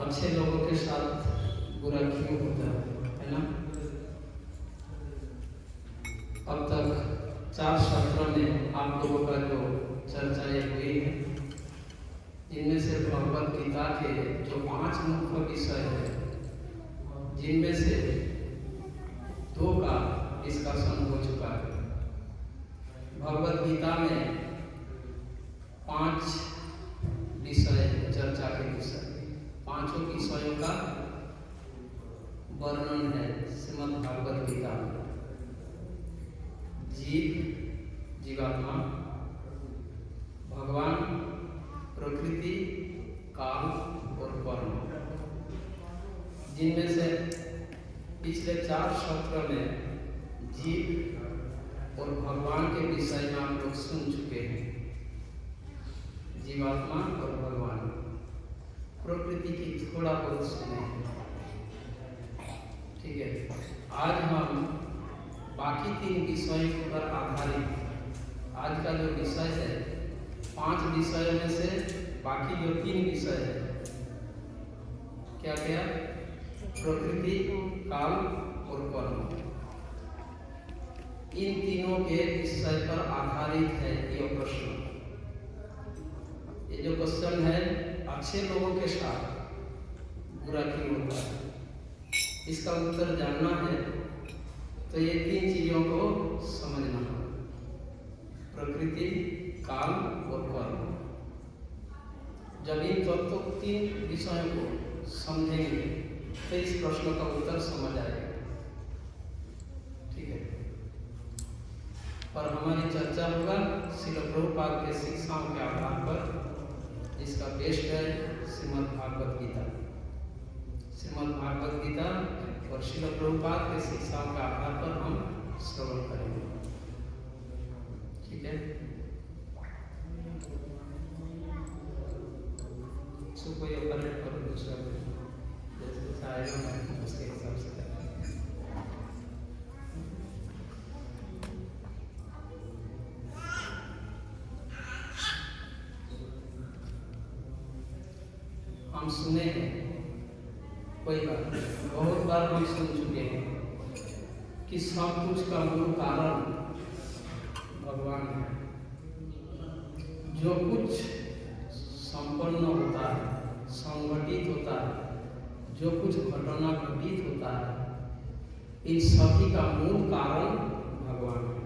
अच्छे लोगों के साथ बुरा क्यों होता है ना। अब तक 4 सत्रों में आप लोगों का जो चर्चाएं हुई है, इनमें से भगवद गीता के जो 5 मुख्य विषय है, जिनमें से 2 का डिस्कशन हो चुका है। भगवद गीता में 5 विषय चर्चा के विषय, 5 विषयों का वर्णन है श्रीमद् भागवत गीता में। जीव, जीवात्मा, भगवान, प्रकृति, काल और कर्म, जिनमें से पिछले 4 सत्र में जीव और भगवान के विषय में आप लोग सुन चुके हैं। जीवात्मा और भगवान, प्रकृति की थोड़ा बहुत सुने। ठीक है, आज हम बाकी 3 विषयों पर आधारित, आज का जो विषय है 5 विषयों में से बाकी जो 3 विषय है, क्या क्या? प्रकृति, काल और कर्म, इन तीनों के विषय पर आधारित है ये प्रश्न। ये जो क्वेश्चन है, अच्छे लोगों के साथ बुरा क्यों होता है, इसका उत्तर जानना है तो ये 3 चीजों को समझना है, प्रकृति, काल और कर्म। जब इन 3 विषयों को समझेंगे तो इस प्रश्न का उत्तर समझ आएगा। ठीक है, और हमारी चर्चा होगा श्रील प्रभुपाद के शिक्षाओं के आधार पर, जिसका बेस्ट है श्रीमद् भागवत गीता। श्रीमद् भागवत गीता और श्रील प्रभुपाद के शिक्षाओं के आधार पर हम श्रवण करेंगे। ठीक है, इसको कोई ऑपरेट करो, दूसरा जैसे आएगा मैं उसके हिसाब से हम सुने हैं। कोई बात नहीं, बहुत बार हम सुन चुके हैं कि सब कुछ का मूल कारण भगवान है। जो कुछ संपन्न होता है, संगठित होता है, जो कुछ घटना घटित होता है, इन सभी का मूल कारण भगवान है।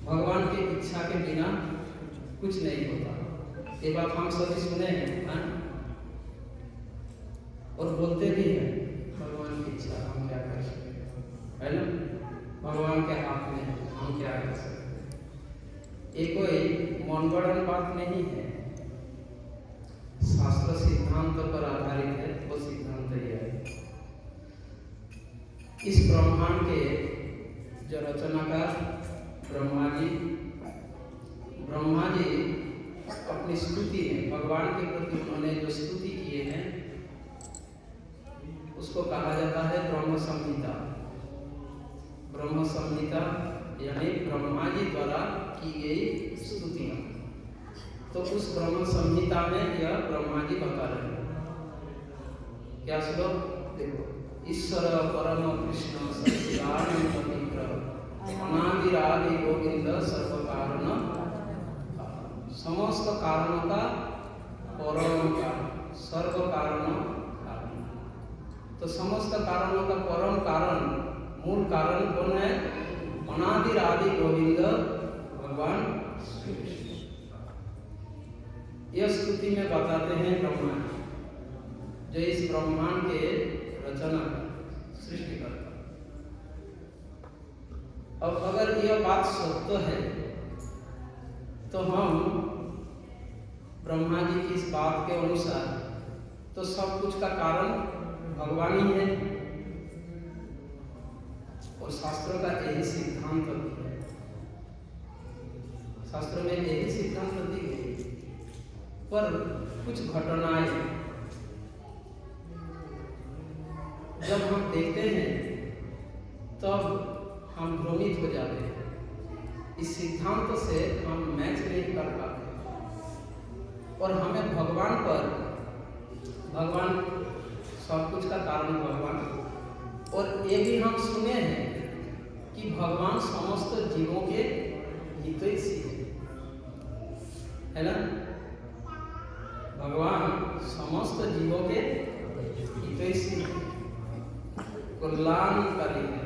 भगवान की इच्छा के बिना कुछ नहीं होता। ये बात हम सभी सुने हैं और बोलते भी हैं। भगवान की इच्छा, हम क्या कर सकते हैं, है ना। भगवान के हाथ में है, हम क्या कर सकते हैं। ये कोई मनगढ़ंत बात नहीं है, शास्त्र सिद्धांत पर आधारित है। वो सिद्धांत यह है, इस ब्रह्मांड के जो रचनाकार ब्रह्मा जी अपनी स्तुति में भगवान के प्रति उन्होंने जो स्तुति किए हैं, उसको कहा जाता है ब्रह्म संहिता। ब्रह्म संहिता यानी ब्रह्मा जी द्वारा की गई स्तुति। तो उस ब्रह्म संहिता में यह ब्रह्मा जी बता रहे हैं। क्या श्लोक देखो, ईश्वर परम कृष्ण सच्चिदानंद विग्रह अनादिरादि गोविंद सर्व कारण, समस्त कारणों का परम कारण, सर्व कारण कारण। तो समस्त कारणों का परम कारण, मूल कारण कौन है? अनादिरादि गोविंद भगवान श्री कृष्ण। यह स्तुति में बताते हैं ब्रह्मा, जो इस ब्रह्मांड के रचना सृष्टि करता। अब अगर यह बात सत्य है तो हम ब्रह्मा जी की इस बात के अनुसार तो सब कुछ का कारण भगवान ही है, और शास्त्रों का यही सिद्धांत भी है। शास्त्रों में यही सिद्धांत दी गई, पर कुछ घटनाएं जब हम देखते हैं तब हम भ्रमित हो जाते हैं। इस सिद्धांत से हम मैच नहीं कर पाते और हमें भगवान पर भगवान सब कुछ का कारण भगवान। और ये भी हम सुने हैं कि भगवान समस्त जीवों के हितैषी है ना। भगवान समस्त जीवों के हितैषी कल्याणकारी है,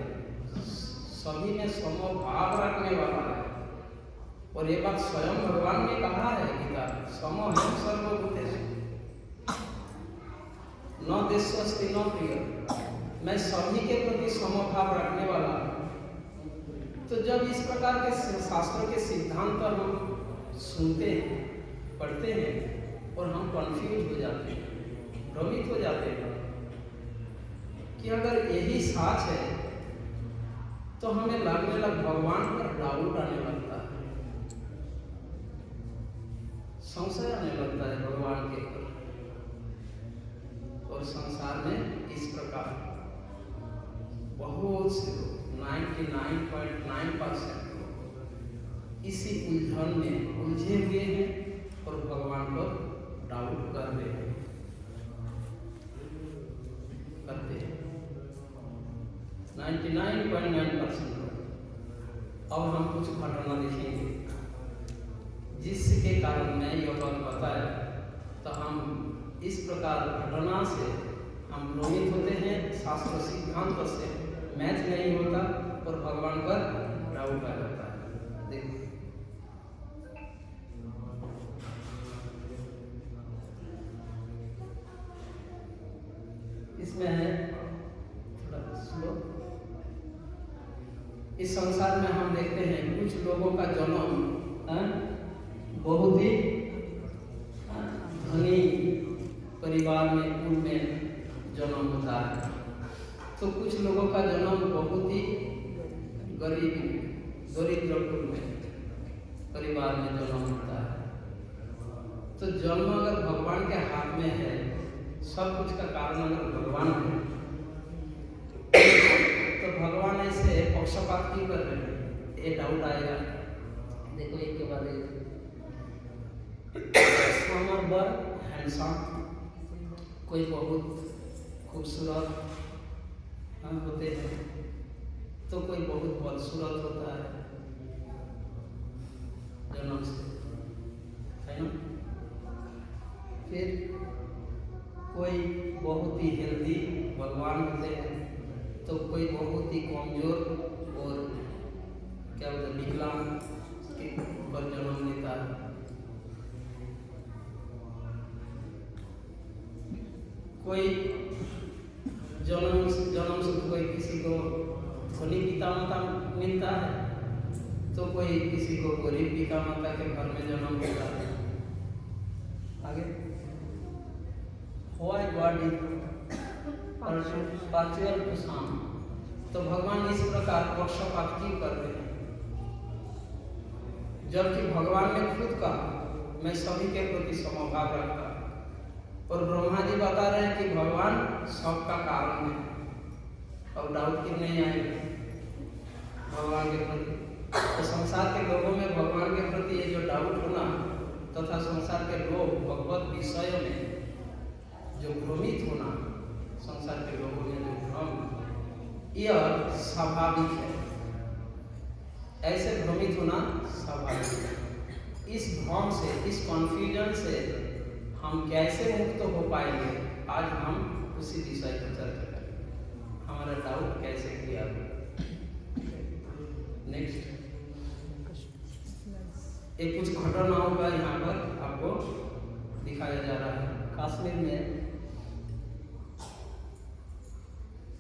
सभी में समभाव रखने वाला है। और ये बात स्वयं भगवान ने कहा है गीता, समोहम सर्वभूतेषु न देशस्ति न प्रिय, मैं सभी के प्रति समभाव रखने वाला हूँ। तो जब इस प्रकार के शास्त्रों के सिद्धांत हम सुनते हैं, पढ़ते हैं और हम कंफ्यूज हो जाते हैं, भ्रमित हो जाते हैं कि अगर यही सच है तो हमें लगने लग भगवान पर डाउट आने लगता है, संशय आने लगता है भगवान के ऊपर। और संसार में इस प्रकार बहुत से लोग 99.9% लोग इसी उलझन में उलझे हुए हैं और भगवान पर डाउट कर रहे हैं, करते हैं 99.9% लोग। अब हम कुछ घटना देखेंगे जिसके कारण मैं यह बात बताया, तो हम इस प्रकार घटना से हम भ्रमित होते हैं, शास्त्र सिद्धांत से मैच नहीं होता और भगवान पर डाउट आ जाता है। देखो इसमें है थोड़ा स्लो। इस संसार में हम देखते हैं कुछ लोगों का जन्म बहुत ही धनी परिवार में, कुल में जन्म होता है, तो कुछ लोगों का जन्म बहुत ही दरिद्र कुल में परिवार में जन्म होता है। तो जन्म अगर भगवान के हाथ में है, सब कुछ का कारण अगर भगवान है, तो भगवान ऐसे पक्षपात क्यों कर रहे हैं, ये डाउट आएगा। देखो एक के बाद एक हैंडसम, कोई बहुत खूबसूरत होते हैं, तो कोई बहुत बदसूरत होता है जन्म से, है ना। फिर कोई बहुत ही हेल्दी भगवान होते हैं, तो कोई बहुत ही कमजोर और क्या बोलते विकलांग पर जन्म लेता है। कोई जन्म से कोई किसी को धनी पिता माता मिलता है, तो कोई किसी को गरीब पिता माता के घर में जन्म होता है। आगे why God is partial to some, तो भगवान इस प्रकार पक्षपात क्यों कर रहे हैं, जबकि भगवान ने खुद कहा मैं सभी के प्रति समभाव रखता। और ब्रह्मा जी बता रहे हैं कि भगवान सबका कारण है। अब डाउट क्यों नहीं आएगा भगवान के प्रति। तो संसार के लोगों में भगवान के प्रति ये जो डाउट होना तथा संसार के लोग भगवत विषय में जो भ्रमित होना, संसार के लोगों में जो भ्रम, यह स्वाभाविक है। ऐसे भ्रमित होना स्वाभाविक है। इस भ्रम से, इस कॉन्फ्यूजन से हम कैसे मुक्त हो पाएंगे, आज हम उसी विषय पर चर्चा करेंगे। हमारा डाउट कैसे क्लियर होगा। नेक्स्ट एक कुछ घटनाओं का यहाँ पर आपको दिखाया जा रहा है। कश्मीर में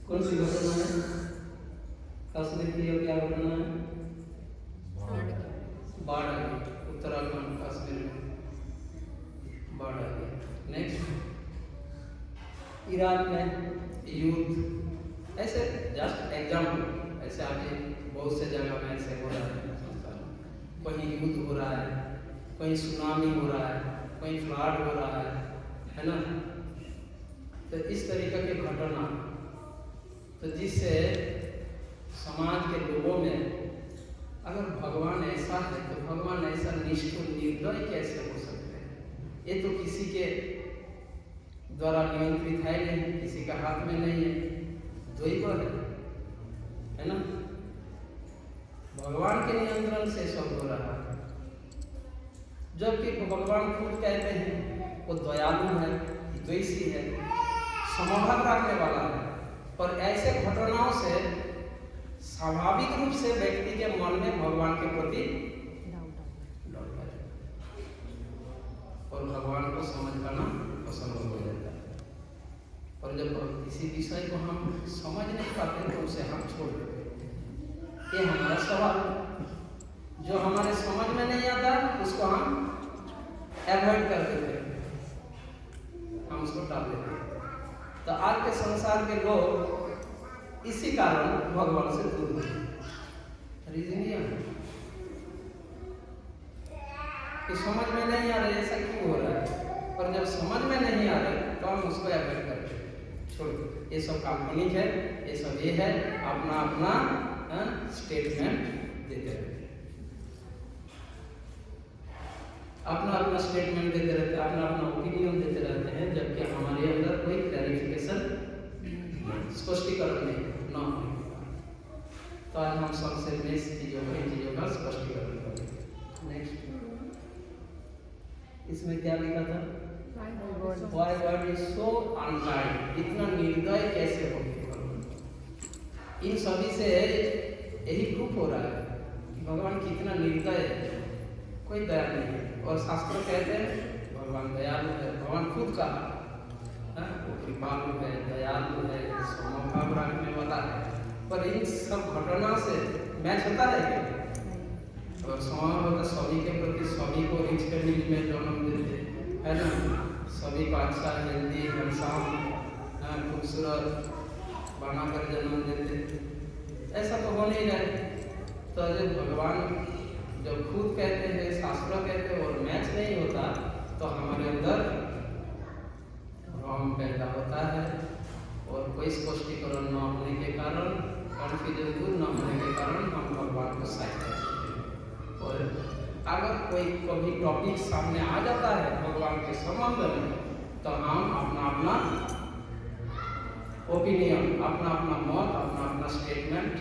कौन सी घटना है, कश्मीर की क्या घटना है, बाढ़ आ गई। उत्तराखंड कश्मीर में बाढ़ आ गई। नेक्स्ट इराक में युद्ध। ऐसे जस्ट एग्जाम्पल, ऐसे आगे बहुत से जगह में ऐसे हो रहा है। कहीं युद्ध हो रहा है, कहीं सुनामी हो रहा है, कहीं फ्लड हो रहा है ना। तो इस तरीके के घटना, तो जिससे समाज के लोगों में अगर भगवान ऐसा है तो भगवान ऐसा निष्ठुर निर्दय कैसे हो सकते हैं। ये तो किसी के द्वारा नियंत्रित है नहीं, किसी का हाथ में नहीं है, द्वैत है ना। भगवान के नियंत्रण से सब हो रहा है। जबकि भगवान खुद कहते हैं वो दयालु है, द्वेषी है, समभाव रखने वाला है, पर ऐसे घटनाओं से स्वाभाविक रूप से व्यक्ति के मन में भगवान के प्रति डाउट है और भगवान को समझ पाना असंभव हो जाता है। और जब किसी विषय को हम समझ नहीं पाते तो उसे हम छोड़ देते। ये हमारा स्वभाव है। जो हमारे समझ में नहीं आता उसको हम अवॉइड कर देते हैं, हम उसको टाल देते हैं। तो आज के संसार के लोग इसी कारण भगवान से दूर हैं। रीजन यह है कि समझ में नहीं आ रहा है ऐसा क्यों हो रहा है, पर जब समझ में नहीं आ रहा है तो हम उसको अवॉइड करते हैं, छोड़ दो, ये सब काल्पनिक है, ये सब ये है, अपना अपना स्टेटमेंट देते रहते हैं, अपना अपना स्टेटमेंट देते रहते हैं, अपना अपना ओपिनियन देते रहते हैं, जबकि हमारे अंदर कोई क्लैरिफिकेशन स्पष्टीकरण नहीं ना होने के कारण। तो आज हम सबसे बेस्ट चीजों का स्पष्टीकरण करेंगे। नेक्स्ट, इसमें क्या लिखा था? Why God is so unkind, इतना निर्दय कैसे हो गए? इन सभी से यही प्रूफ हो रहा है कि भगवान कितना निर्दय है, कोई दया नहीं है। और शास्त्र कहते हैं भगवान दयालु है, भगवान खुद का वो कृपालु है, दयालु है, समभाव रखने वाला है। पर इन सब घटना से मैच होता है क्या? और स्वभाव होता सभी के प्रति, सभी को रिच फैमिली में जन्म देते है ना, सभी को अच्छा, हेल्दी, हैंडसम, खूबसूरत बनाकर जन्म देते, ऐसा तो हो नहीं रहा। तो जब भगवान जब खुद कहते हैं, शास्त्र कहते हैं और मैच नहीं होता तो हमारे अंदर भ्रम पैदा होता है और कोई स्पष्टीकरण न होने के कारण, कन्फ्यूजन दूर न होने के कारण हम भगवान को साइड करते हैं। और अगर कोई कभी टॉपिक सामने आ जाता है भगवान के संबंध में तो हम अपना अपना ओपिनियन, अपना अपना मत, अपना अपना स्टेटमेंट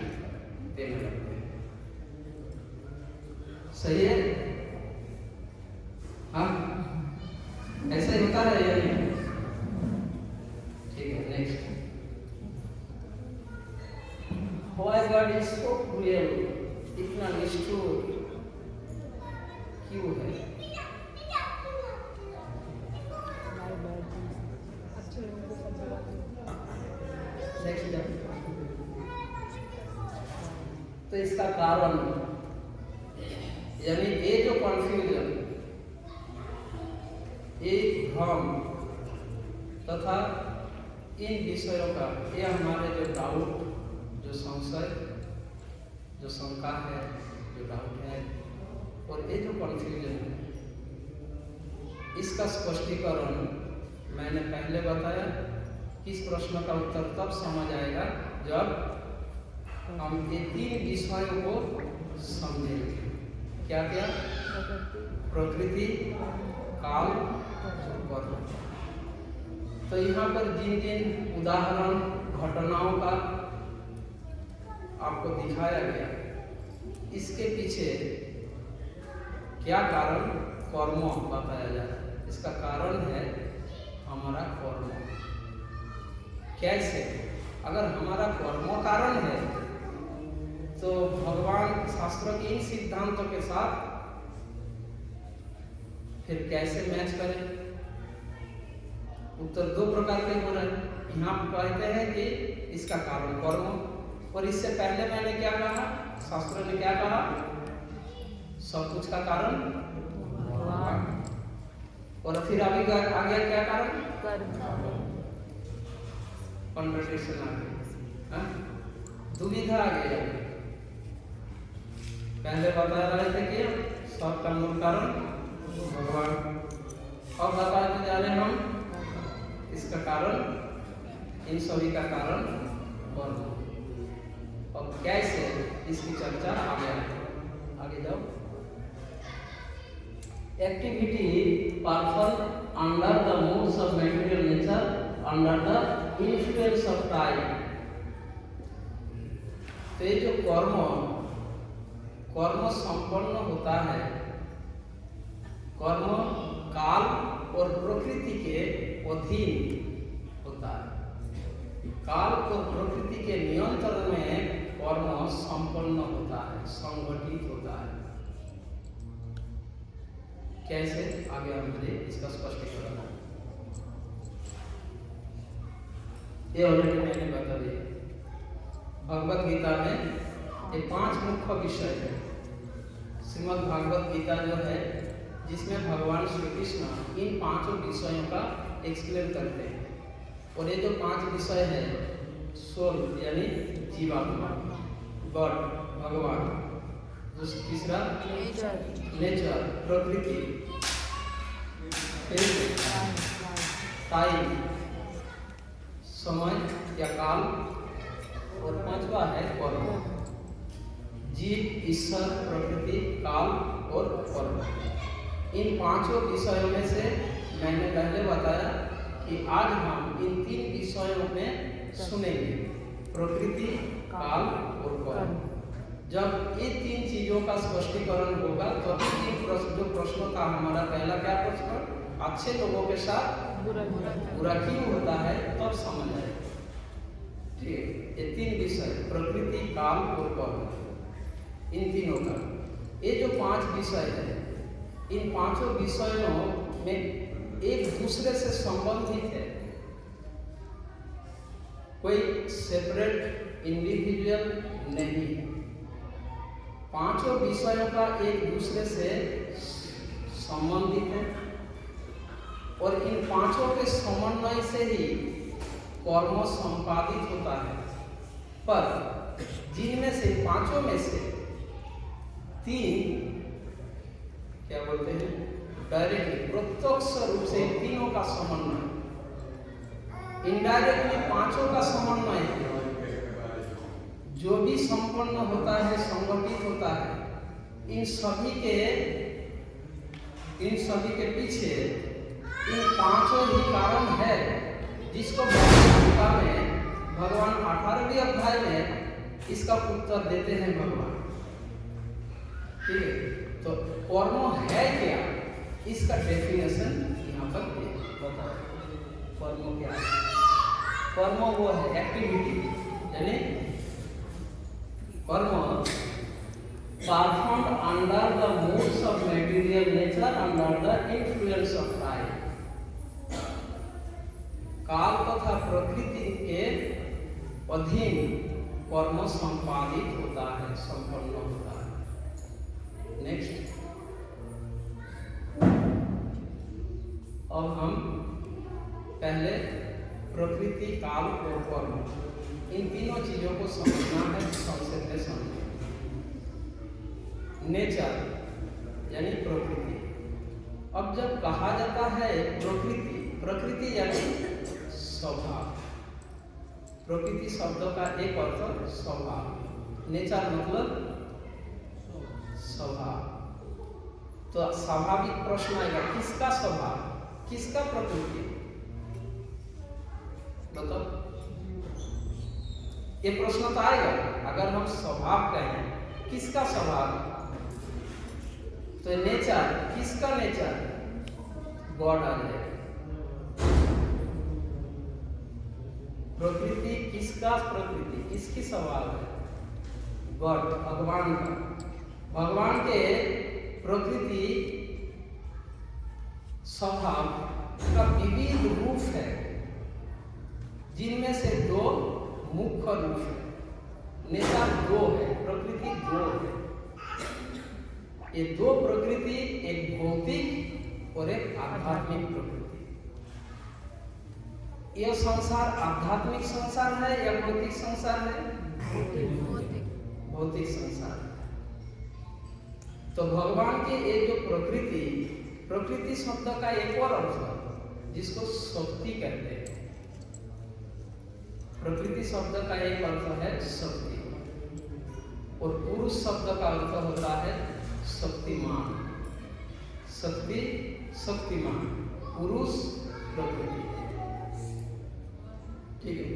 देने लगते हैं। सही है? हाँ, ऐसा ही होता है या नहीं? ठीक है, next. Why God is so cruel, इतना निष्ठुर क्यों है? तो इसका कारण यानी ये जो कन्फ्यूजन, ये भ्रम तथा इन विषयों का, ये हमारे जो डाउट, जो संशय, जो शंका है, जो डाउट है और ये जो कन्फ्यूजन है, इसका स्पष्टीकरण मैंने पहले बताया। इस प्रश्न का उत्तर तब समझ आएगा जब हम ये तीन विषयों को समझेंगे। क्या क्या? प्रकृति, काल और कर्म। तो यहाँ पर जिन जिन उदाहरण, घटनाओं का आपको दिखाया गया, इसके पीछे क्या कारण, कर्म बताया जा रहा है। इसका कारण है हमारा कर्म। कैसे? अगर हमारा कर्म कारण है तो भगवान शास्त्र के इन सिद्धांतों के साथ फिर कैसे मैच करें? उत्तर दो प्रकार के हो रहे हैं। यहाँ कहते हैं कि इसका कारण कर्म, और इससे पहले मैंने क्या कहा? शास्त्र ने क्या कहा? सब कुछ का कारण भगवान। और फिर अभी आ गया क्या कारण? कॉन्ट्रडिक्शन आ गया, दुविधा आ गई। पहले बता रहे थे कि सब का मूल कारण भगवान, अब बताते जा रहे हम इसका कारण, इन सभी का कारण कर्म। अब कैसे, इसकी चर्चा आगे जाओ। Activity perform under the modes of material nature under the influence of time. तो ये जो कर्म संपन्न होता है, कर्म काल और प्रकृति के अधीन होता है। काल और प्रकृति के नियंत्रण में कर्म संपन्न होता है, संगठित होता है। कैसे, आगे हम इसका स्पष्टीकरण है। ये ऑलरेडी मैंने बता दिया। भगवत गीता में ये 5 मुख्य विषय है। श्रीमद् भागवत गीता जो है, जिसमें भगवान श्री कृष्ण इन 5 विषयों का एक्सप्लेन करते हैं। और ये जो 5 विषय है, सोल यानी जीवात्मा, गॉड भगवान, तीसरा नेचर प्रकृति, टाइम समय या काल, और 5वां है कर्म, जीव ईश्वर प्रकृति काल और कर्म। इन 5 विषयों में से मैंने पहले बताया कि आज हम इन 3 विषयों में सुनेंगे, प्रकृति काल और कर्म। जब ये 3 चीजों का स्पष्टीकरण होगा तो जो प्रश्नों का हमारा पहला क्या प्रश्न, अच्छे लोगों के साथ बुरा क्यों होता है, तब समझ आए। ठीक है, ये 3 विषय प्रकृति काल और कर्म, इन तीनों का ये जो 5 विषय है, इन 5 विषयों में एक दूसरे से संबंधित है। कोई सेपरेट इंडिविजुअल नहीं है। 5 विषयों का एक दूसरे से संबंधित है और इन 5 के समन्वय से ही कर्म संपादित होता है। पर जिनमें से 5 में से 3 क्या बोलते हैं, डायरेक्टली प्रत्यक्ष रूप से तीनों का समन्वय, इनडायरेक्टली 5 का समन्वय है। जो भी संपन्न होता है, संगठित होता है, इन सभी के पीछे इन 5 ही कारण है, जिसको गीता में भगवान 18वें अध्याय में इसका उत्तर देते हैं भगवान। ठीक है, तो कर्म है क्या, इसका डेफिनेशन यहाँ पर बताओ। कर्म क्या है? कर्म वो है एक्टिविटी, यानी कर्म performed under the modes of material nature under the influence of time. काल तथा प्रकृति के अधीन कर्म संपादित होता है, संपन्न होता है। नेक्स्ट, अब हम पहले प्रकृति काल और कर्म इन तीनों चीजों को समझना है। सबसे पहले समझें नेचर यानी प्रकृति। अब जब कहा जाता है प्रकृति यानी स्वभाव। प्रकृति शब्द का एक अर्थ स्वभाव, नेचर मतलब स्वभाव। तो स्वाभाविक प्रश्न आएगा, किसका स्वभाव, किसका प्रकृति, बताओ। ये प्रश्न तो आएगा अगर हम स्वभाव कहें, किसका स्वभाव, तो नेचर, किसका नेचर, गॉड आ जाएगा। प्रकृति, किसका प्रकृति, किसकी स्वभाव है, गॉड भगवान का। भगवान के प्रकृति स्वभाव का विविध रूप है, जिनमें से 2 मुख्य रूप है। नेचर 2 है, प्रकृति 2 है। ये 2 प्रकृति, एक भौतिक और एक आध्यात्मिक प्रकृति। यह संसार आध्यात्मिक संसार है या भौतिक संसार है? भौतिक संसार। तो भगवान के ये जो प्रकृति शब्द का एक और अर्थ जिसको शक्ति कहते हैं। प्रकृति शब्द का एक अर्थ है शक्ति, और पुरुष शब्द का अर्थ होता है शक्तिमान। शक्ति शक्तिमान, पुरुष प्रकृति। ठीक है,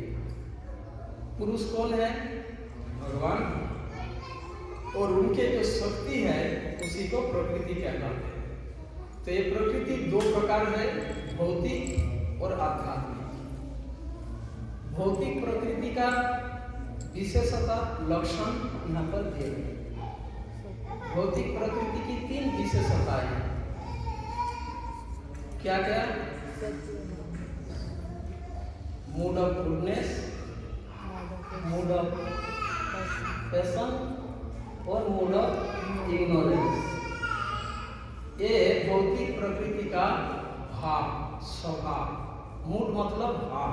पुरुष कौन है? भगवान, और उनके जो शक्ति है उसी को प्रकृति कहलाते हैं। तो ये प्रकृति दो प्रकार है, भौतिक और आध्यात्मिक। भौतिक प्रकृति का विशेषता लक्षण यहाँ पर दिए गए। भौतिक प्रकृति की 3 विशेषताएं हैं। क्या क्या? Mood off goodness, mood off passion और मूड ऑफ इग्नोरेंस। ये भौतिक प्रकृति का भाव, स्वभाव। मूड मतलब भाव,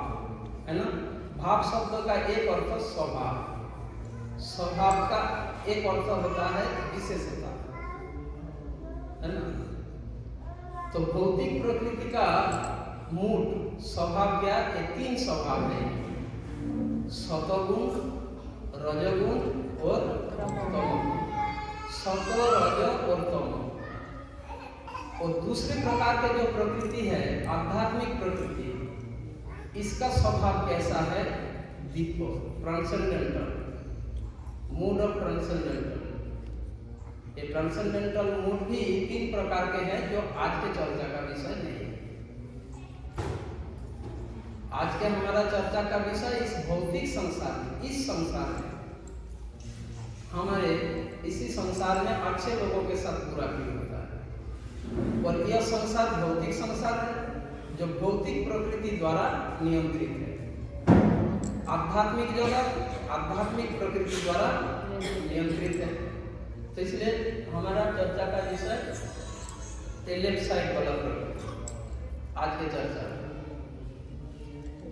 है ना? भाव शब्द का एक अर्थ स्वभाव, स्वभाव का एक अर्थ होता है विशेषता, है ना? तो भौतिक प्रकृति का मूड स्वभाव क्या? ये 3 स्वभाव है, सत्वगुण, रजोगुण और तमोगुण। सत्व, रज और तमो। और दूसरे प्रकार के जो प्रकृति है, आध्यात्मिक प्रकृति, इसका स्वभाव कैसा है? दीपो, ट्रांसेंडेंटल, मूड ऑफ ट्रांसेंडेंटल। ये ट्रांसेंडेंटल मूड भी 3 प्रकार के हैं जो आज के चर्चा का विषय नहीं है। आज के हमारा चर्चा का विषय इस भौतिक संसार में, इस संसार में, हमारे इसी संसार में अच्छे लोगों के साथ बुरा क्यों होता है। और यह संसार भौतिक संसार है जो भौतिक प्रकृति द्वारा नियंत्रित है। आध्यात्मिक जगत आध्यात्मिक प्रकृति द्वारा नियंत्रित है। तो इसलिए हमारा चर्चा का विषय लेफ्ट साइड वाला प्रकृति आज के चर्चा में,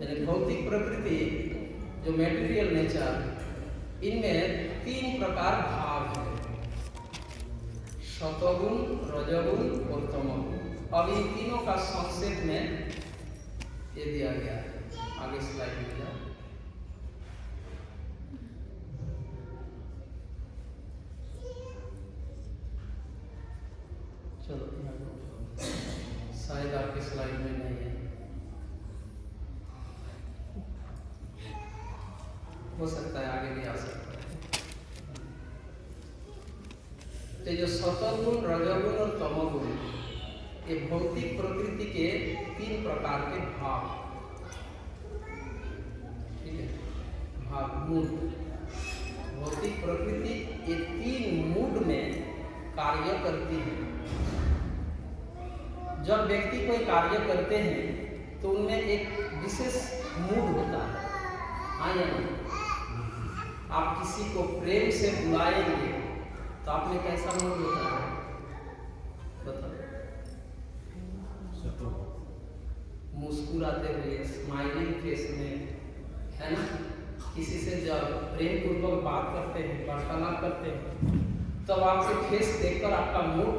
यानी भौतिक प्रकृति जो मेटेरियल नेचर, इनमें 3 प्रकार भाव है, सत्वगुण, रजोगुण और तमोगुण। अब इन तीनों का संक्षेप में ये दिया गया है। आगे स्लाइड में जाओ। चलो, शायद आपकी स्लाइड में नहीं है, हो सकता है आगे भी आ सकता है। तो जो सत्वगुण, रजोगुण और तमोगुण, ये भौतिक प्रकृति के 3 प्रकार के भाव, ठीक है, भाव, मूड। भौतिक प्रकृति ये 3 मूड में कार्य करती है। जब व्यक्ति कोई कार्य करते हैं तो उनमें एक विशेष मूड होता है। हाँ या नहीं? आप किसी को प्रेम से बुलाएंगे तो आप में कैसा मूड होता है? बताओ। मुस्कुराते हुए, स्माइलिंग फेस में, है ना? किसी से जब प्रेम पूर्वक बात करते हैं, वार्तालाप करते हैं, तब आपके फेस देखकर आपका मूड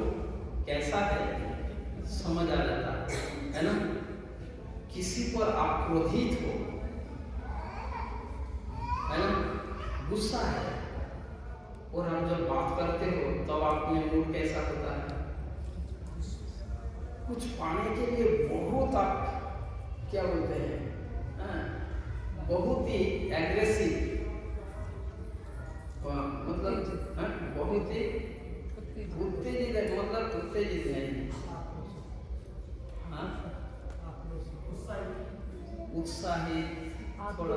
कैसा है समझ आ जाता है ना? किसी पर आप क्रोधित हो, है ना, गुस्सा है, और हम जब बात करते हो तब आप में मूड कैसा होता है? कुछ पाने के लिए बहुत आप क्या बोलते हैं, बहुत ही एग्रेसिव, मतलब बहुत ही उत्तेजित है, मतलब उत्तेजित नहीं, उत्साही, थोड़ा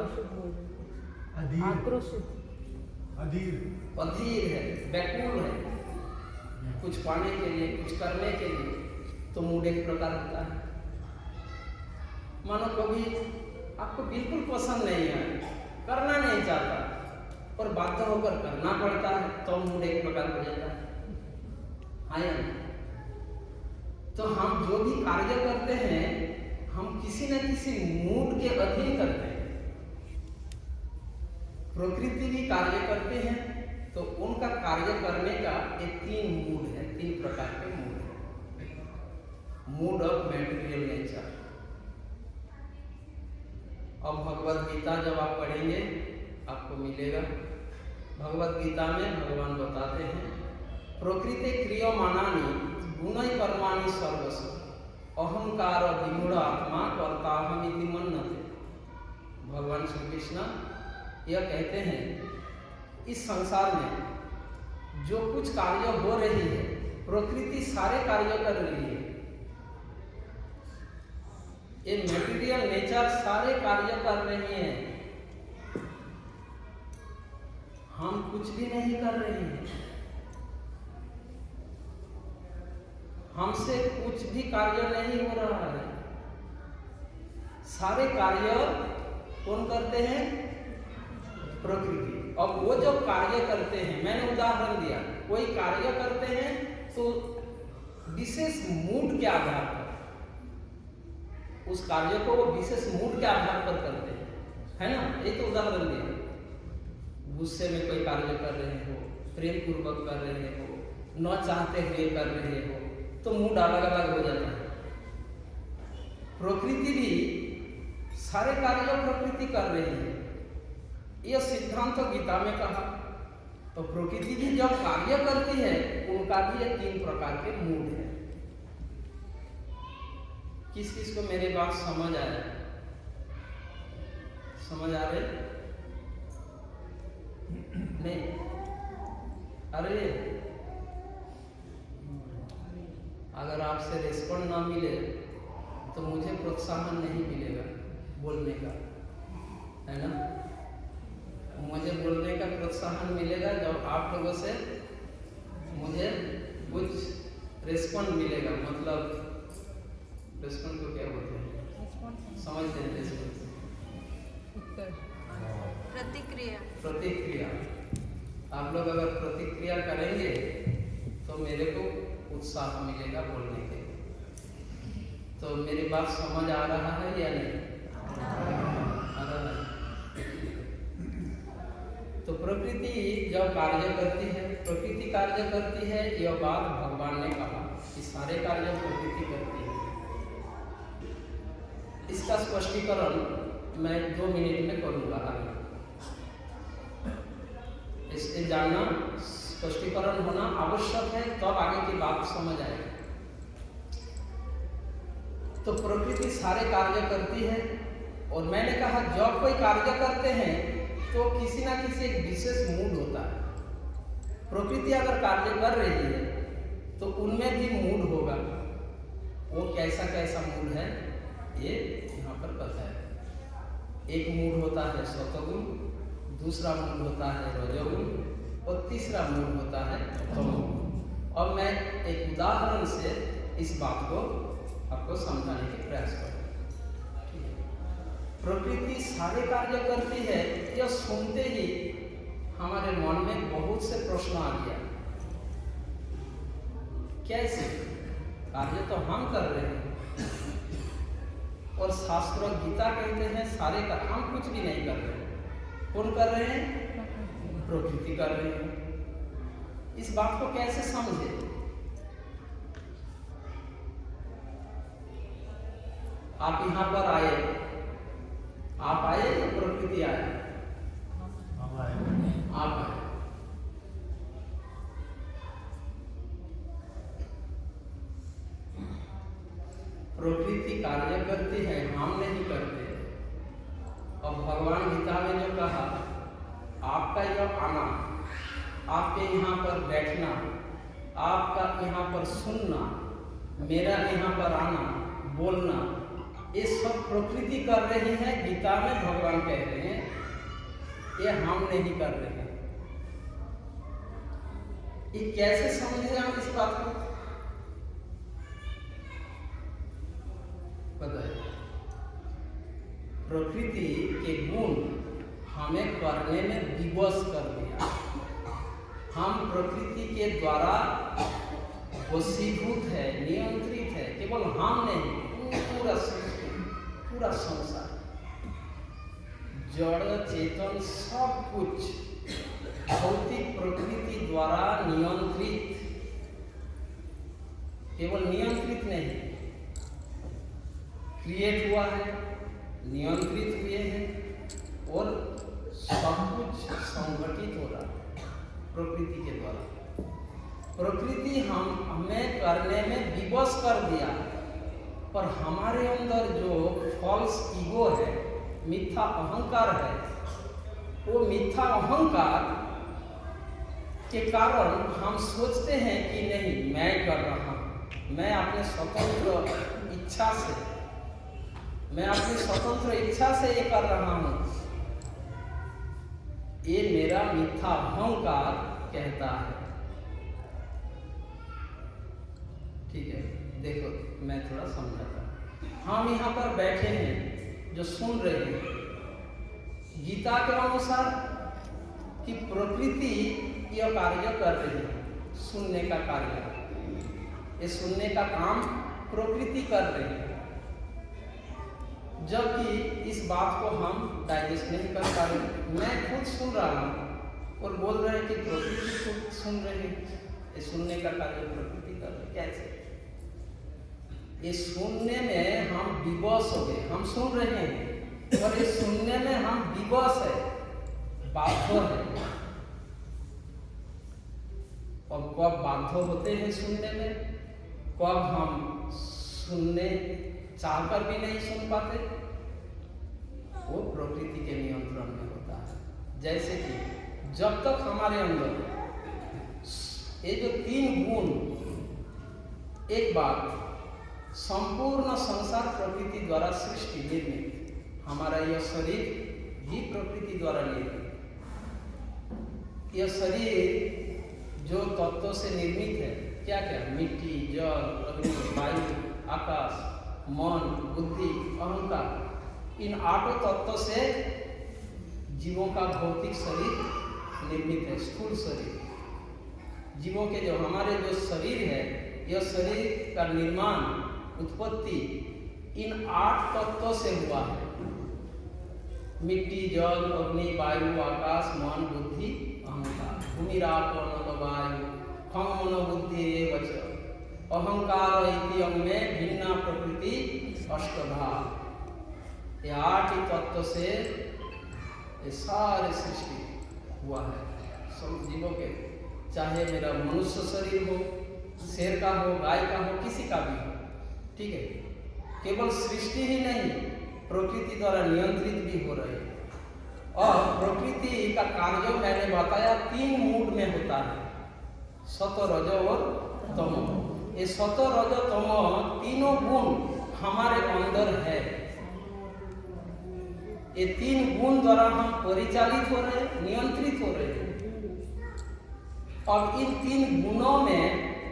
अधीर है, व्याकुल है, कुछ पाने के लिए, कुछ करने के लिए, तो मूड एक प्रकार होता है। मानो कभी आपको बिल्कुल पसंद नहीं है, करना नहीं चाहता, और बाध्य होकर करना पड़ता है, तो मूड एक प्रकार हो जाता है। हाँ या नहीं? तो हम जो भी कार्य करते हैं, हम किसी न किसी मूड के अधीन करते हैं। प्रकृति भी कार्य करते हैं, तो उनका कार्य करने का ये 3 मूड है, 3 प्रकार के मूड है। Mood off material nature. अब भगवद गीता जब आप पढ़ेंगे आपको मिलेगा। भगवद गीता में भगवान बताते हैं, प्रकृति क्रियमाणानि गुणै कर्माणि सर्वस्व अहंकार विमूढ़ आत्मा कर्ताहमिति मन्यते। भगवान श्री कृष्ण यह कहते हैं इस संसार में जो कुछ कार्य हो रही है, प्रकृति सारे कार्य कर रही है, ये मटेरियल नेचर सारे कार्य कर रही है, हम कुछ भी नहीं कर रहे हैं। हमसे कुछ भी कार्य नहीं हो रहा है, सारे कार्य कौन करते हैं? प्रकृति। अब वो जो कार्य करते हैं, मैंने उदाहरण दिया, कोई कार्य करते हैं तो विशेष मूड के आधार पर, उस कार्य को वो विशेष मूड के आधार पर करते हैं, है ना? ये तो उदाहरण दिया। गुस्से में कोई कार्य कर रहे हो, प्रेम पूर्वक कर रहे हो, न चाहते हुए कर रहे हो, तो मूड अलग अलग हो जाता है। प्रकृति भी सारे कार्य प्रकृति कर रही है, यह सिद्धांत तो गीता में कहा। तो प्रकृति भी जब कार्य करती है, उनका भी ये 3 प्रकार के मूड है। किस किस को मेरे बात समझ आया? समझ आ रहे? नहीं? अरे अगर आपसे रिस्पॉन्ड ना मिले तो मुझे प्रोत्साहन नहीं मिलेगा बोलने का, है ना? मुझे बोलने का प्रोत्साहन मिलेगा जब आप लोगों से मुझे कुछ रिस्पॉन्ड मिलेगा। मतलब रिस्पॉन्ड को क्या बोलते हैं? समझते हैं? रिस्पॉन्ड प्रतिक्रिया। प्रतिक्रिया। आप लोग अगर प्रतिक्रिया करेंगे तो मेरे को उत्साह मिलेगा बोलने के। तो मेरी बात समझ आ रहा है या नहीं? आ रहा है। तो प्रकृति जब कार्य करती है, प्रकृति कार्य करती है, यह बात भगवान ने कहा कि सारे कार्य प्रकृति करती है। इसका स्पष्टीकरण मैं 2 मिनट में करूंगा। इससे जानना, स्पष्टीकरण होना आवश्यक है, तब आगे की बात समझ आएगी। तो प्रकृति सारे कार्य करती है, और मैंने कहा जब कोई कार्य करते हैं तो किसी ना किसी एक विशेष मूड होता है। प्रकृति अगर कार्य कर रही है तो उनमें भी मूड होगा। वो कैसा कैसा मूड है ये यहाँ पर पता है। एक मूड होता है सत्वगुण, दूसरा मूड होता है रजोगुण, और तीसरा मूड होता है तमोगुण। अब मैं एक उदाहरण से इस बात को आपको समझाने के प्रयास करूँ। प्रकृति सारे कार्य करती है, यह सुनते ही हमारे मन में बहुत से प्रश्न आ गया। कैसे? कार्य तो हम कर रहे हैं, और शास्त्र गीता कहते हैं सारे का, हम कुछ भी नहीं कर रहे हैं। कौन कर रहे हैं? प्रकृति कर रहे हैं। इस बात को कैसे समझे? आप यहां पर आए, आप आए या प्रकृति आए? आप आए। प्रकृति कार्य करती है, हम नहीं करते। और भगवान गीता में जो कहा, आपका यह आना, आपके यहाँ पर बैठना, आपका यहाँ पर सुनना, मेरा यहाँ पर आना, बोलना, ये सब प्रकृति कर रही है। गीता में भगवान कह रहे हैं ये हम नहीं कर रहे हैं। ये कैसे समझे आप इस बात को? बताइए। प्रकृति के गुण हमें करने में विवश कर दिया। हम प्रकृति के द्वारा वशीभूत है, नियंत्रित है। केवल हम नहीं, पूरा सृष्टि, पूरा संसार, जड़ चेतन सब कुछ भौतिक प्रकृति द्वारा नियंत्रित। केवल नियंत्रित नहीं, क्रिएट हुआ है, नियंत्रित हुए हैं, और सब कुछ संगठित हो रहा है प्रकृति के द्वारा। प्रकृति हमें करने में विवश कर दिया। पर हमारे अंदर जो फॉल्स ईगो है, मिथ्या अहंकार है, वो मिथ्या अहंकार के कारण हम सोचते हैं कि नहीं मैं कर रहा हूँ, मैं अपने स्वतंत्र इच्छा से ये कर रहा हूँ, ये मेरा मिथ्या अहंकार कहता है। ठीक है, देखो मैं थोड़ा समझाता हूँ। हम यहाँ पर बैठे हैं जो सुन रहे हैं, गीता के अनुसार कि प्रकृति यह कार्य कर रही है, सुनने का कार्य, ये सुनने का काम प्रकृति कर रही है, जबकि इस बात को हम डाइजेस्ट नहीं कर पा रहे। मैं खुद सुन रहा हूँ और बोल रहे हैं कि प्रकृति खुद सुन रही है, ये सुनने का कार्य प्रकृति कर रही है। कैसे? ये सुनने में हम विवश हो गए, हम सुन रहे हैं और ये सुनने में हम विवश है, बाध्य है। और कब बाध्य होते हैं सुनने में, कब हम सुनने चाहकर भी नहीं सुन पाते, वो प्रकृति के नियंत्रण में होता है। जैसे कि जब तक हमारे अंदर ये जो 3 गुण, एक बात, संपूर्ण संसार प्रकृति द्वारा सृष्टि निर्मित, हमारा यह शरीर भी प्रकृति द्वारा निर्मित। यह शरीर जो तत्वों से निर्मित है, क्या क्या, मिट्टी, जल, अग्नि, वायु, आकाश, मन, बुद्धि, अहंकार, इन 8 तत्वों से जीवों का भौतिक शरीर निर्मित है, स्थूल शरीर। जीवों के जो हमारे जो शरीर है, यह शरीर का निर्माण, उत्पत्ति इन 8 तत्वों से हुआ है। मिट्टी, जल, अग्नि, वायु, आकाश, मन, बुद्धि, अहंकार। भूमिरापो नलो वायु खम मनो बुद्धि एव च अहंकार इति अंगे भिन्ना प्रकृति अष्टधा। ये 8 तत्व से ये सारे सृष्टि हुआ है सब जीवों के, चाहे मेरा मनुष्य शरीर हो, शेर का हो, गाय का हो, किसी का भी हो। ठीक है, केवल सृष्टि ही नहीं, प्रकृति द्वारा नियंत्रित भी हो रही है। और प्रकृति का कार्य मैंने बताया 3 मूड में होता है, सतो, रजो और तमो। ये सतो, रजो, तमो तीनों गुण हमारे अंदर है। ये 3 गुण द्वारा हम परिचालित हो रहे हैं, नियंत्रित हो रहे हैं। अब इन 3 गुणों में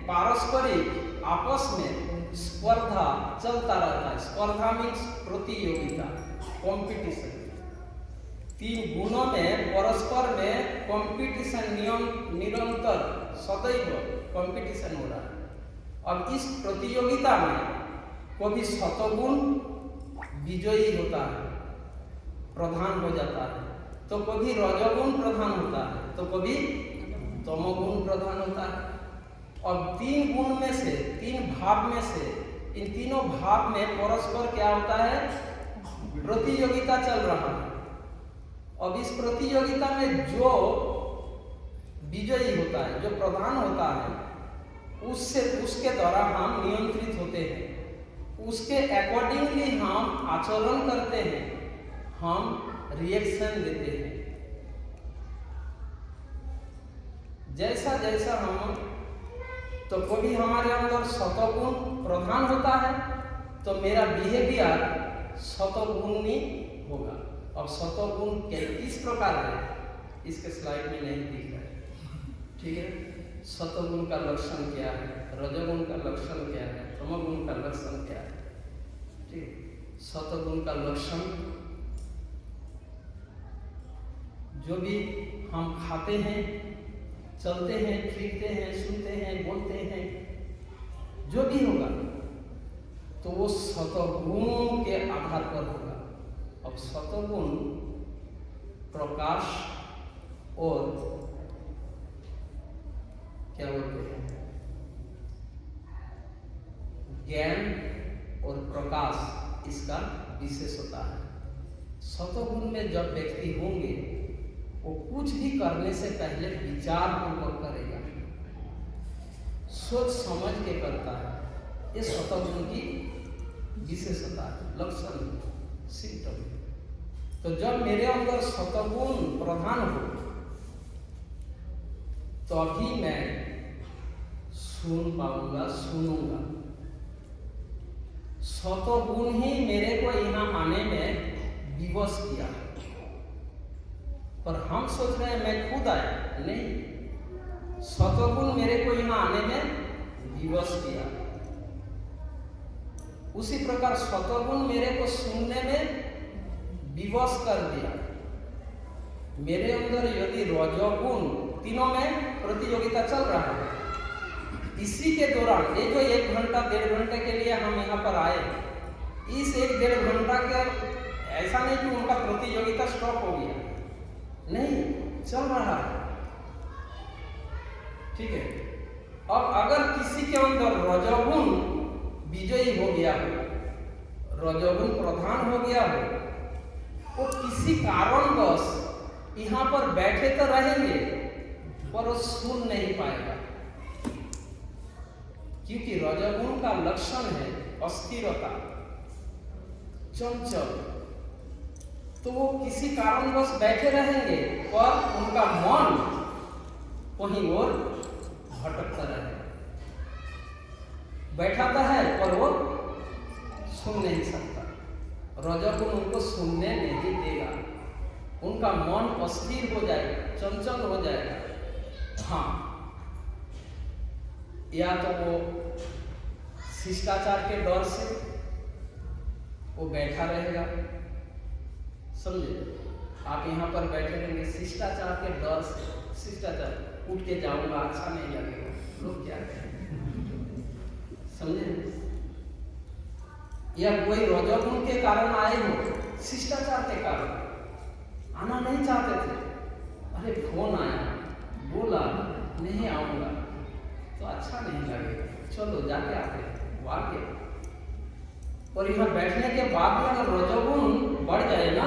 पारस्परिक आपस में स्पर्धा चलता रहता है। स्पर्धा मीन्स प्रतियोगिता, कंपटीशन। 3 गुणों में परस्पर में कंपटीशन, निरंतर सदैव कंपटीशन हो रहा है। अब इस प्रतियोगिता में कभी सतोगुण विजयी होता है, प्रधान हो जाता है, तो कभी रजोगुण प्रधान होता है, तो कभी तमोगुण प्रधान होता है। अब 3 गुण में से, 3 भाव में से, इन तीनों भाव में परस्पर क्या होता है, प्रतियोगिता चल रहा है। अब इस प्रतियोगिता में जो विजयी होता है, जो प्रधान होता है, उसके द्वारा हम नियंत्रित होते हैं, उसके अकॉर्डिंगली हम आचरण करते हैं, हम रिएक्शन देते हैं। जैसा जैसा हम, तो कभी हमारे अंदर सतोगुण प्रधान होता है तो मेरा बिहेवियर सतोगुणी होगा। अब सतोगुण किस प्रकार है, इसके स्लाइड में नहीं दिख रहा है। ठीक है, सतोगुण का लक्षण क्या है, रजोगुण का लक्षण क्या है, तमोगुण का लक्षण क्या है। ठीक, सतोगुण का लक्षण, जो भी हम खाते हैं, चलते हैं, फिरते हैं, सुनते हैं, बोलते हैं, जो भी होगा तो वो सतोगुण के आधार पर होगा। अब सतोगुण प्रकाश और क्या बोलते हैं, ज्ञान और प्रकाश, इसका विशेष होता है। सतोगुण में जब व्यक्ति होंगे, वो कुछ भी करने से पहले विचार पूर्वक करेगा, सोच समझ के करता है। ये सतोगुण की विशेषता है, लक्षण, सिम्टम। तो जब मेरे अंदर सतगुण प्रधान हो तभी मैं सुन पाऊंगा, सुनूंगा। सतगुण ही मेरे को यहाँ आने में विवश किया, पर हम सोच रहे हैं मैं खुद आया, नहीं, सतगुण मेरे को यहाँ आने में विवश किया। उसी प्रकार सतगुण मेरे को सुनने में विवश कर दिया। मेरे अंदर यदि रजोगुण, तीनों में प्रतियोगिता चल रहा है, इसी के दौरान ये जो 1 घंटा 1.5 घंटे के लिए हम यहाँ पर आए, इस 1-1.5 घंटा के ऐसा नहीं कि उनका प्रतियोगिता स्टॉप हो गया, नहीं, चल रहा है। ठीक है। अब अगर किसी के अंदर रजोगुण विजयी हो गया हो, रजोगुण प्रधान हो गया हो, वो किसी कारणवश यहाँ पर बैठे तो रहेंगे पर वो सुन नहीं पाएगा, क्योंकि रजोगुण का लक्षण है अस्थिरता, चंचल। तो वो किसी कारणवश बैठे रहेंगे पर उनका मन कहीं और भटकता रहेगा। बैठाता है पर वो सुन नहीं सकता, रजोगुण उनको सुनने नहीं देगा, उनका मन अस्थिर हो जाएगा, चंचल हो जाएगा। हाँ, या तो वो शिष्टाचार के डर से वो बैठा रहेगा, समझे? आप यहाँ पर बैठे रहेंगे शिष्टाचार के डर से, शिष्टाचार, उठ के जाऊंगा, अच्छा नहीं लगेगा, लोग क्या कहेंगे, समझे? या कोई रजोगुण के कारण आए हो, शिष्टाचार के कारण आना नहीं चाहते थे, अरे फोन आया, बोला नहीं आऊंगा तो अच्छा नहीं लगेगा, चलो जाके आते हैं, वाक्य। और यहाँ बैठने के बाद में अगर रजोगुण बढ़ जाए ना,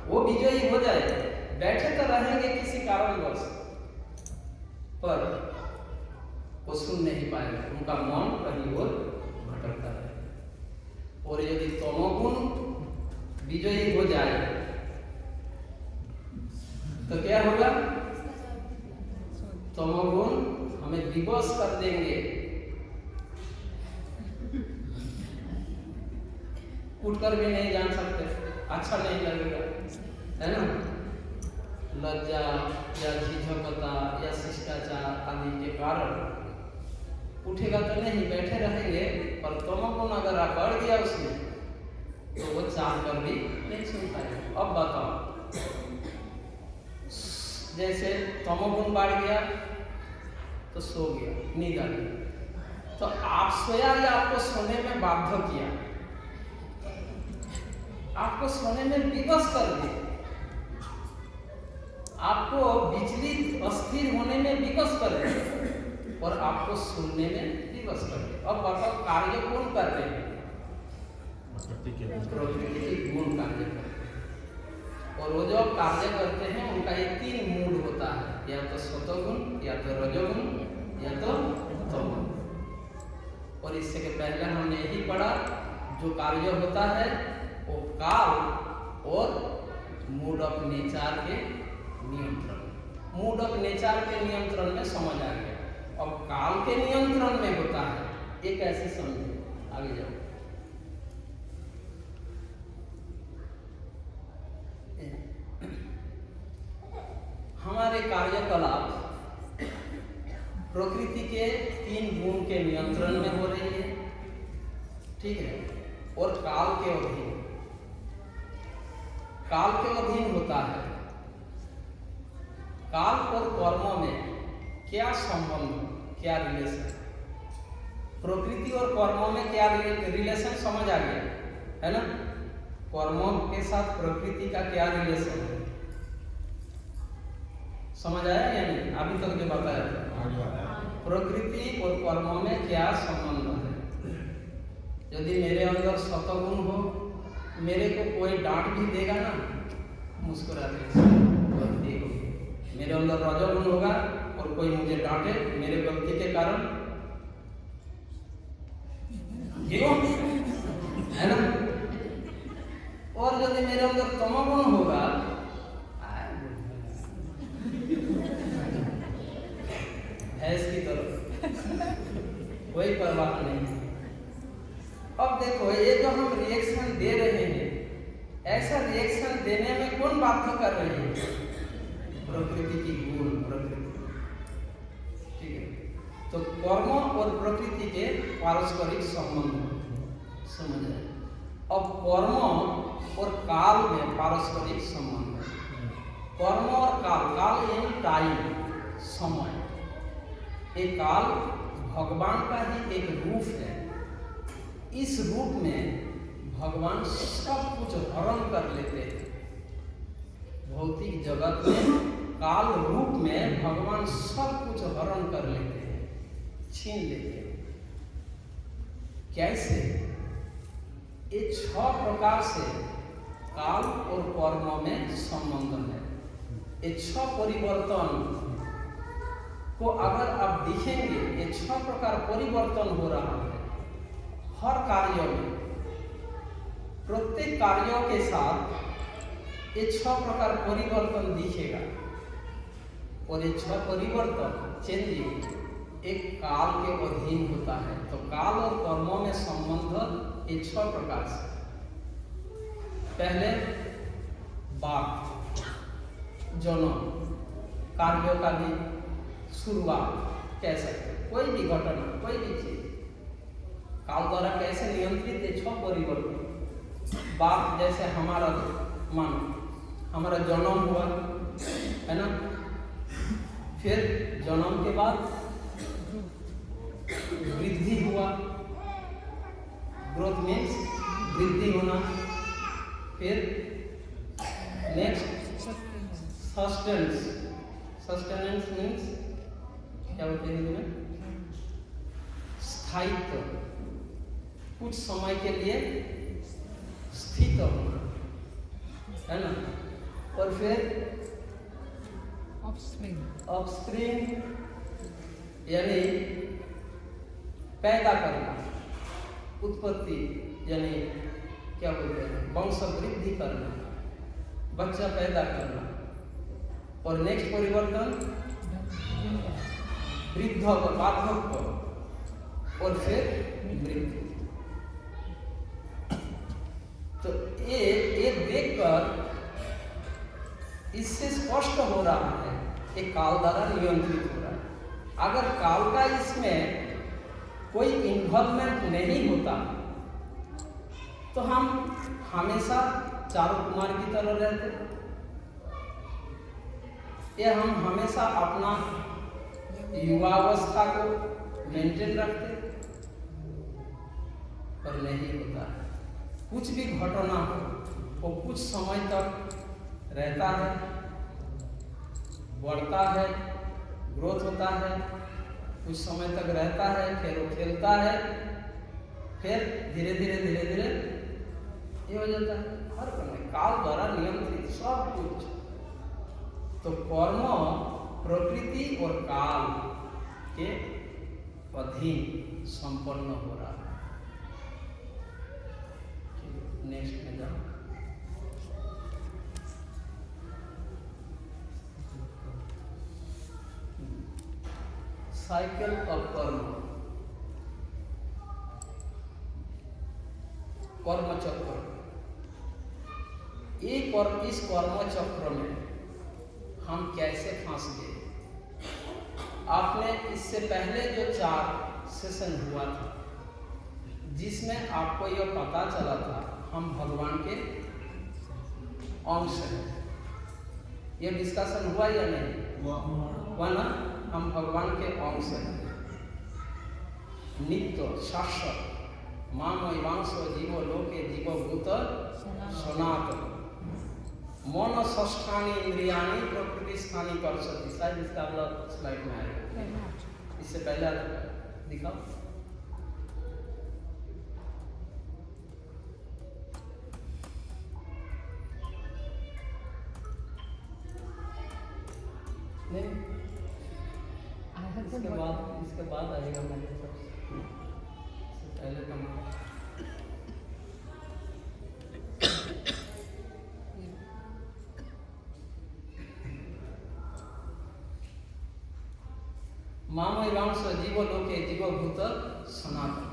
वो विजयी हो जाए, बैठे तो रहेंगे किसी कारणवश पर वो सुन नहीं पाएगा, उनका मन कहीं और भटकता रहेगा। और यदि तमोगुण विजयी हो जाए तो क्या होगा? तमोगुण हमें विवश कर देंगे, उठकर भी नहीं जान सकते, अच्छा नहीं लगेगा, है ना? लज्जा या झिझकता या शिष्टाचार आदि के कारण उठेगा तो नहीं, बैठे रहेंगे, पर तमोगुण अगर आप बढ़ गया उसमें तो वो चाह कर भी नहीं सुन पाएगा। अब बताओ, जैसे तमोगुण बढ़ गया तो सो गया, नींद आ गई, तो आप सोया या आपको सोने में बाध्य किया, आपको सोने में विवश कर दिया, आपको विचलित अस्थिर होने में विवश कर दिया और आपको सुनने में विवश कर दिया। अब बताओ कार्य कौन कर रहे हैं? प्रकृति के गुण कार्य करते हैं, और वो जो कार्य करते हैं उनका एक 3 मूड होता है, या तो सतोगुण, या तो रजोगुण, या तो तमोगुण। और इससे के पहले हमने यही पढ़ा, जो कार्य होता है वो काल और मूड ऑफ नेचर के नियंत्रण, मूड ऑफ नेचर के नियंत्रण में समझ आ गया। अब काल के नियंत्रण में होता है, ये कैसे समझे? आगे जाओ। हमारे कार्यकलाप प्रकृति के 3 गुण के नियंत्रण में हो रही है, ठीक है, और काल के अधीन, काल के अधीन होता है। काल और कर्मों में क्या संबंध, क्या रिलेशन? प्रकृति और कर्मों में क्या रिलेशन समझ आ गया, है ना? कर्मों के साथ प्रकृति का क्या रिलेशन है, समझ आया या नहीं? अभी तक जो बताया था, प्रकृति और कर्मों में क्या संबंध है। यदि मेरे अंदर सतगुण हो, मेरे को कोई डांट भी देगा ना, मुस्कुराते गलती होगी। मेरे अंदर रजोगुण होगा और कोई मुझे डांटे मेरे गलती के कारण, क्यों, है ना? यदि मेरे अंदर तमोगुण होगा, भैंस की तरह कोई परवाह नहीं। अब देखो, ये जो हम रिएक्शन दे रहे हैं, ऐसा रिएक्शन देने में कौन बाध्य कर रहे हैं? प्रकृति की गुण, प्रकृति। ठीक है, तो कर्म और प्रकृति के पारस्परिक संबंध समझ रहे। अब कर्म और काल में पारस्परिक संबंध। कर्म और काल, काल यानी टाइम, समय। ये काल भगवान का ही एक रूप है। इस रूप में भगवान सब कुछ हरण कर लेते हैं। भौतिक जगत में काल रूप में भगवान सब कुछ हरण कर लेते हैं, छीन लेते हैं। कैसे? ये 6 प्रकार से काल और कर्म में संबंध है। ये 6 परिवर्तन को अगर आप देखेंगे, ये 6 प्रकार परिवर्तन हो रहा है हर कार्य में। प्रत्येक कार्यों के साथ ये 6 प्रकार परिवर्तन दिखेगा। और ये 6 परिवर्तन चेंजिंग एक काल के अधीन होता है। तो काल और कर्मों में संबंध ये 6 प्रकार से। पहले बात, जन्म, कार्यों का भी शुरुआत कह सकते हैं। कोई भी घटना, कोई भी चीज काल द्वारा कैसे नियंत्रित है? 6 परिवर्तन। बात, जैसे हमारा मन, हमारा जन्म हुआ है ना, फिर जन्म के बाद वृद्धि हुआ, ग्रोथ मीन्स वृद्धि होना। फिर नेक्स्ट सस्टेनेंस, सस्टेनेंस मीन्स क्या बोलते हैं हिंदी में? स्थायित्व, कुछ समय के लिए स्थित होना, है ना। और फिर ऑफस्प्रिंग यानी पैदा करना, उत्पत्ति यानी क्या बोलते हैं? वंश वृद्धि करना, बच्चा पैदा करना। और नेक्स्ट परिवर्तन वृद्धत्व, वार्धक्य, और फिर मृत्यु। तो ये देखकर इससे स्पष्ट हो रहा है कि काल द्वारा नियंत्रित हो रहा है। अगर काल का इसमें कोई इन्वॉल्वमेंट नहीं होता तो हम हमेशा चारू कुमार की तरह रहते, या हम हमेशा अपना युवावस्था को मेंटेन रखते। पर नहीं होता है। कुछ भी घटना हो वो कुछ समय तक रहता है, बढ़ता है, ग्रोथ होता है, कुछ समय तक रहता है, फिर वो खेलता है, फिर धीरे धीरे ये हो जाता है। हर समय काल द्वारा नियंत्रित सब कुछ। तो कर्म प्रकृति और काल के अधीन संपन्न हो रहा है। नेक्स्ट में जाओ। साइकिल ऑफ कर्म, कर्म चक्र। इस कर्म चक्र में हम कैसे फंस गए? आपने इससे पहले जो 4 सेशन हुआ था जिसमें आपको यह पता चला था हम भगवान के अंश हैं। यह डिस्कशन हुआ या नहीं हुआ ना? हम भगवान के अंश हैं, नित्य शाश्वत। मामैवांसो जीवो लोके जीवो भूत सनातन। मन षष्ठानि इंद्रियाणि प्रकृति स्थानी कर्षति। शायद इसका अगला स्लाइड में आएगा। इससे पहले दिखाओ। नहीं, इसके बाद आएगा मेरे सबसे पहले। जीवांश जीवलोके जीवभूत सनातन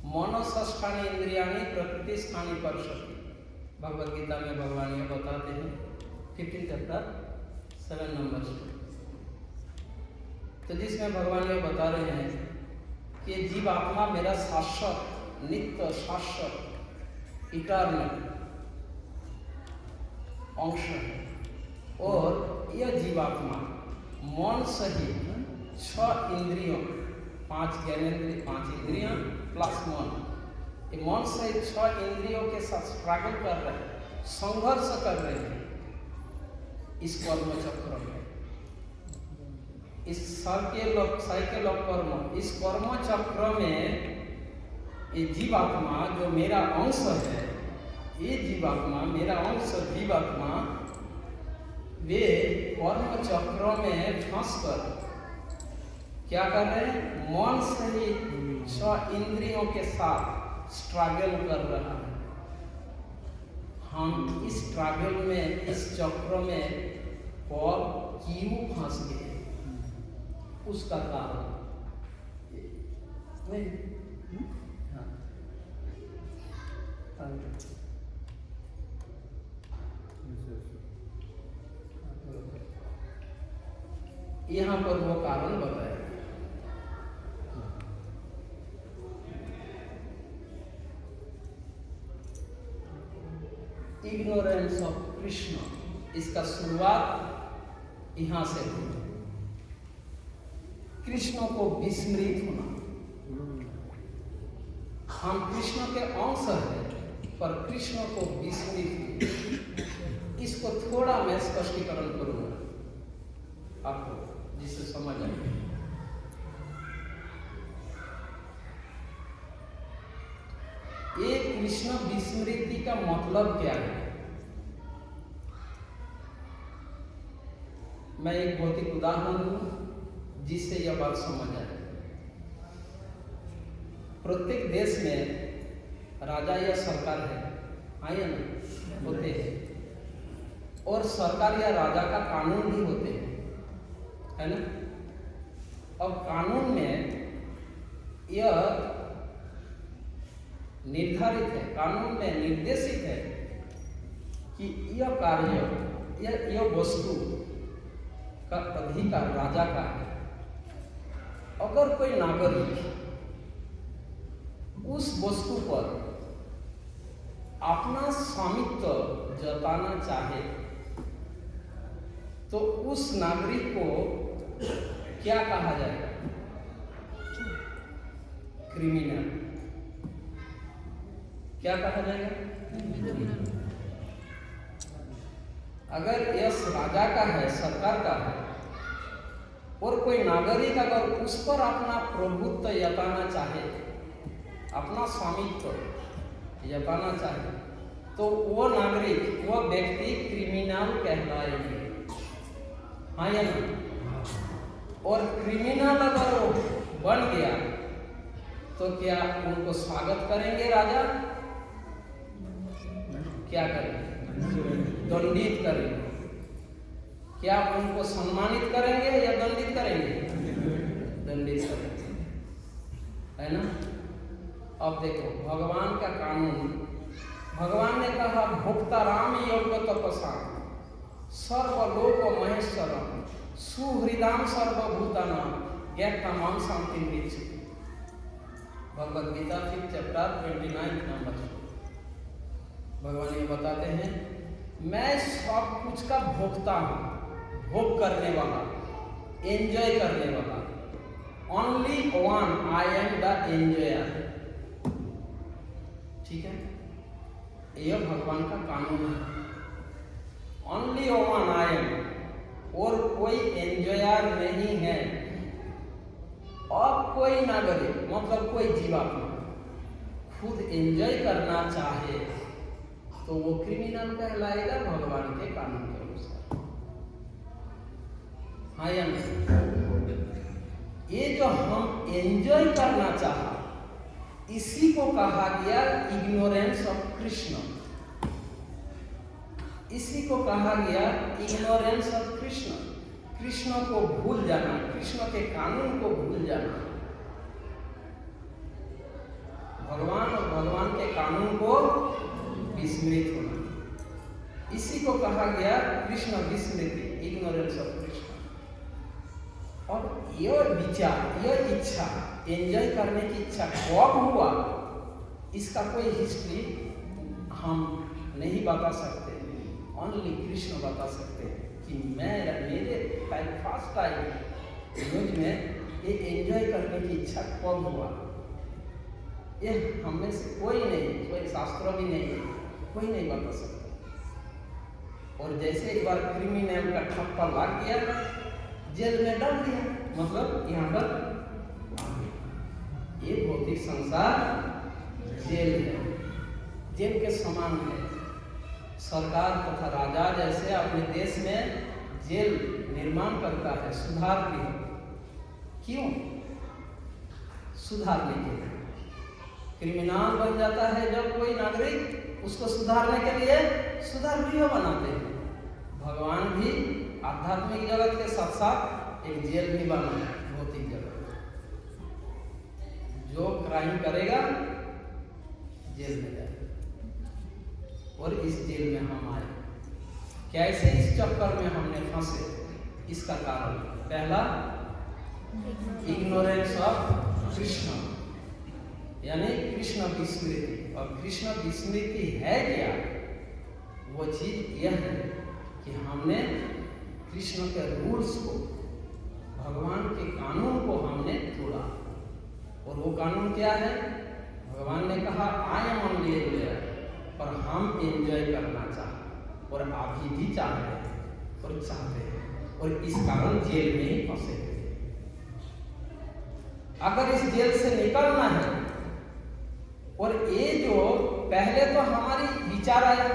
मन षष्ठानि इंद्रियाणि प्रकृति स्थानी परशति। भगवद गीता में भगवान ये बताते हैं 15 चैप्टर 7 नंबर। तो जिसमें भगवान ये बता रहे हैं कि जीवात्मा मेरा शाश्वत नित्य शाश्वत इटर्नल अंश है और यह जीवात्मा मन सहित 6 इंद्रियों 5 ज्ञानेंद्रिय 5 इंद्रियां प्लस मन, ये मन सहित 6 इंद्रियों के साथ स्ट्रगल कर रहे हैं, संघर्ष कर रहे हैं इस कर्म चक्र में, इस साइकिल ऑफ कर्म, इस कर्म चक्र में ये जीवात्मा जो मेरा अंश है, ये जीवात्मा मेरा अंश जीवात्मा वे कर्म चक्र में फंस कर क्या कर रहे हैं, मन सहित 6 इंद्रियों के साथ स्ट्रगल कर रहा है। हम इस स्ट्रगल में, इस चक्र में और क्यों फंस गए, उसका कारण नहीं। यहाँ पर वो कारण बताया। इग्नोरेंस ऑफ कृष्ण, इसका शुरुआत यहाँ से हुई। कृष्ण को विस्मृत होना, हम कृष्ण के अंश हैं पर कृष्ण को विस्मृत, इसको थोड़ा मैं स्पष्टीकरण करूंगा आपको जिससे समझ आए। ये कृष्ण विस्मृति का मतलब क्या है? मैं एक भौतिक उदाहरण दूं जिससे यह बात समझ आए। प्रत्येक देश में राजा या सरकार है, आइए ना, होते हैं, और सरकार या राजा का कानून भी होते हैं, है ना। अब कानून में यह निर्धारित है, कानून में निर्देशित है कि यह कार्य यह वस्तु का अधिकार राजा का है। अगर कोई नागरिक उस वस्तु पर अपना स्वामित्व जताना चाहे तो उस नागरिक को क्या कहा जाएगा? क्रिमिनल। क्या कहा जाएगा? अगर यह राजा का है, सरकार का है, और कोई नागरिक अगर उस पर अपना प्रभुत्व जताना चाहे, अपना स्वामित्व जताना चाहे, तो वो नागरिक, वह व्यक्ति क्रिमिनल कहलाएंगे, हाँ या ना। और क्रिमिनल अगर वो बन गया तो क्या उनको स्वागत करेंगे राजा? क्या करेंगे? दंडित करेंगे। क्या उनको सम्मानित करेंगे या दंडित करेंगे? दंडित करेंगे, है ना। अब देखो भगवान का कानून, भगवान ने कहा भोक्ताराम योग्य तपसा सर्वलोक महेश्वरम सुहृदाम सर्वभूतानां ज्ञातमाम शांति विच्छि। Bhagavad Gita 5 chapter 29 number. भगवान ये बताते हैं मैं सब कुछ का भोक्ता हूँ, भोग करने वाला, एंजॉय करने वाला। Only one I am the enjoyer. ठीक है, यह भगवान का कानून है। ओनली वन आई एम, और कोई एंजॉयर नहीं है। और कोई नागरिक मतलब कोई जीवात्मा खुद एंजॉय करना चाहे तो वो क्रिमिनल कहलाएगा भगवान के कानून के अनुसार, हाँ या नहीं। ये जो हम एंजॉय करना चाहा, इसी को कहा गया इग्नोरेंस ऑफ कृष्ण। इसी को कहा गया इग्नोरेंस ऑफ कृष्ण। कृष्ण को भूल जाना, कृष्ण के कानून को भूल जाना, भगवान और भगवान के कानून को विस्मृत होना, इसी को कहा गया कृष्ण विस्मृति, इग्नोरेंस ऑफ कृष्ण। और यह विचार, यह इच्छा, एंजॉय करने की इच्छा कब हुआ, इसका कोई हिस्ट्री हम नहीं बता सकते, ओनली कृष्ण बता सकते हैं कि मेरे फर्स्ट टाइम मुझ में ये एंजॉय करने की इच्छा कब हुआ। ये हम में से कोई नहीं, कोई शास्त्र भी नहीं, कोई नहीं बता सकता। और जैसे एक बार क्रिमिनल का ठप्पा लग गया, जेल में डाल दिया, मतलब यहाँ पर ये भौतिक संसार जेल है, जेल के समान है। सरकार तथा राजा जैसे अपने देश में जेल निर्माण करता है, सुधार के, क्यों? सुधारने के लिए। क्रिमिनल बन जाता है जब कोई नागरिक, उसको सुधारने के लिए सुधार गृह बनाते हैं। भगवान भी आध्यात्मिक जगत के साथ साथ एक जेल भी बना है, भौतिक जगत। जो क्राइम करेगा जेल में जाएगा, और इस जेल में हम आए। कैसे इस चक्कर में हमने फंसे, इसका कारण पहला इग्नोरेंस ऑफ कृष्ण, यानी कृष्ण विस्मृति। और कृष्ण विस्मृति है क्या? वो चीज यह है कि हमने कृष्ण के रूल्स को, भगवान के कानून को हमने तोड़ा। और वो कानून क्या है? भगवान ने कहा आई एम ओनली एंजॉयर, पर हम एंजॉय करना चाहते और अभी भी चाह रहे हैं और चाहते हैं, और इस कारण जेल में ही फंसे हुए। अगर इस जेल से निकलना है, और ये जो पहले तो हमारी विचार आया,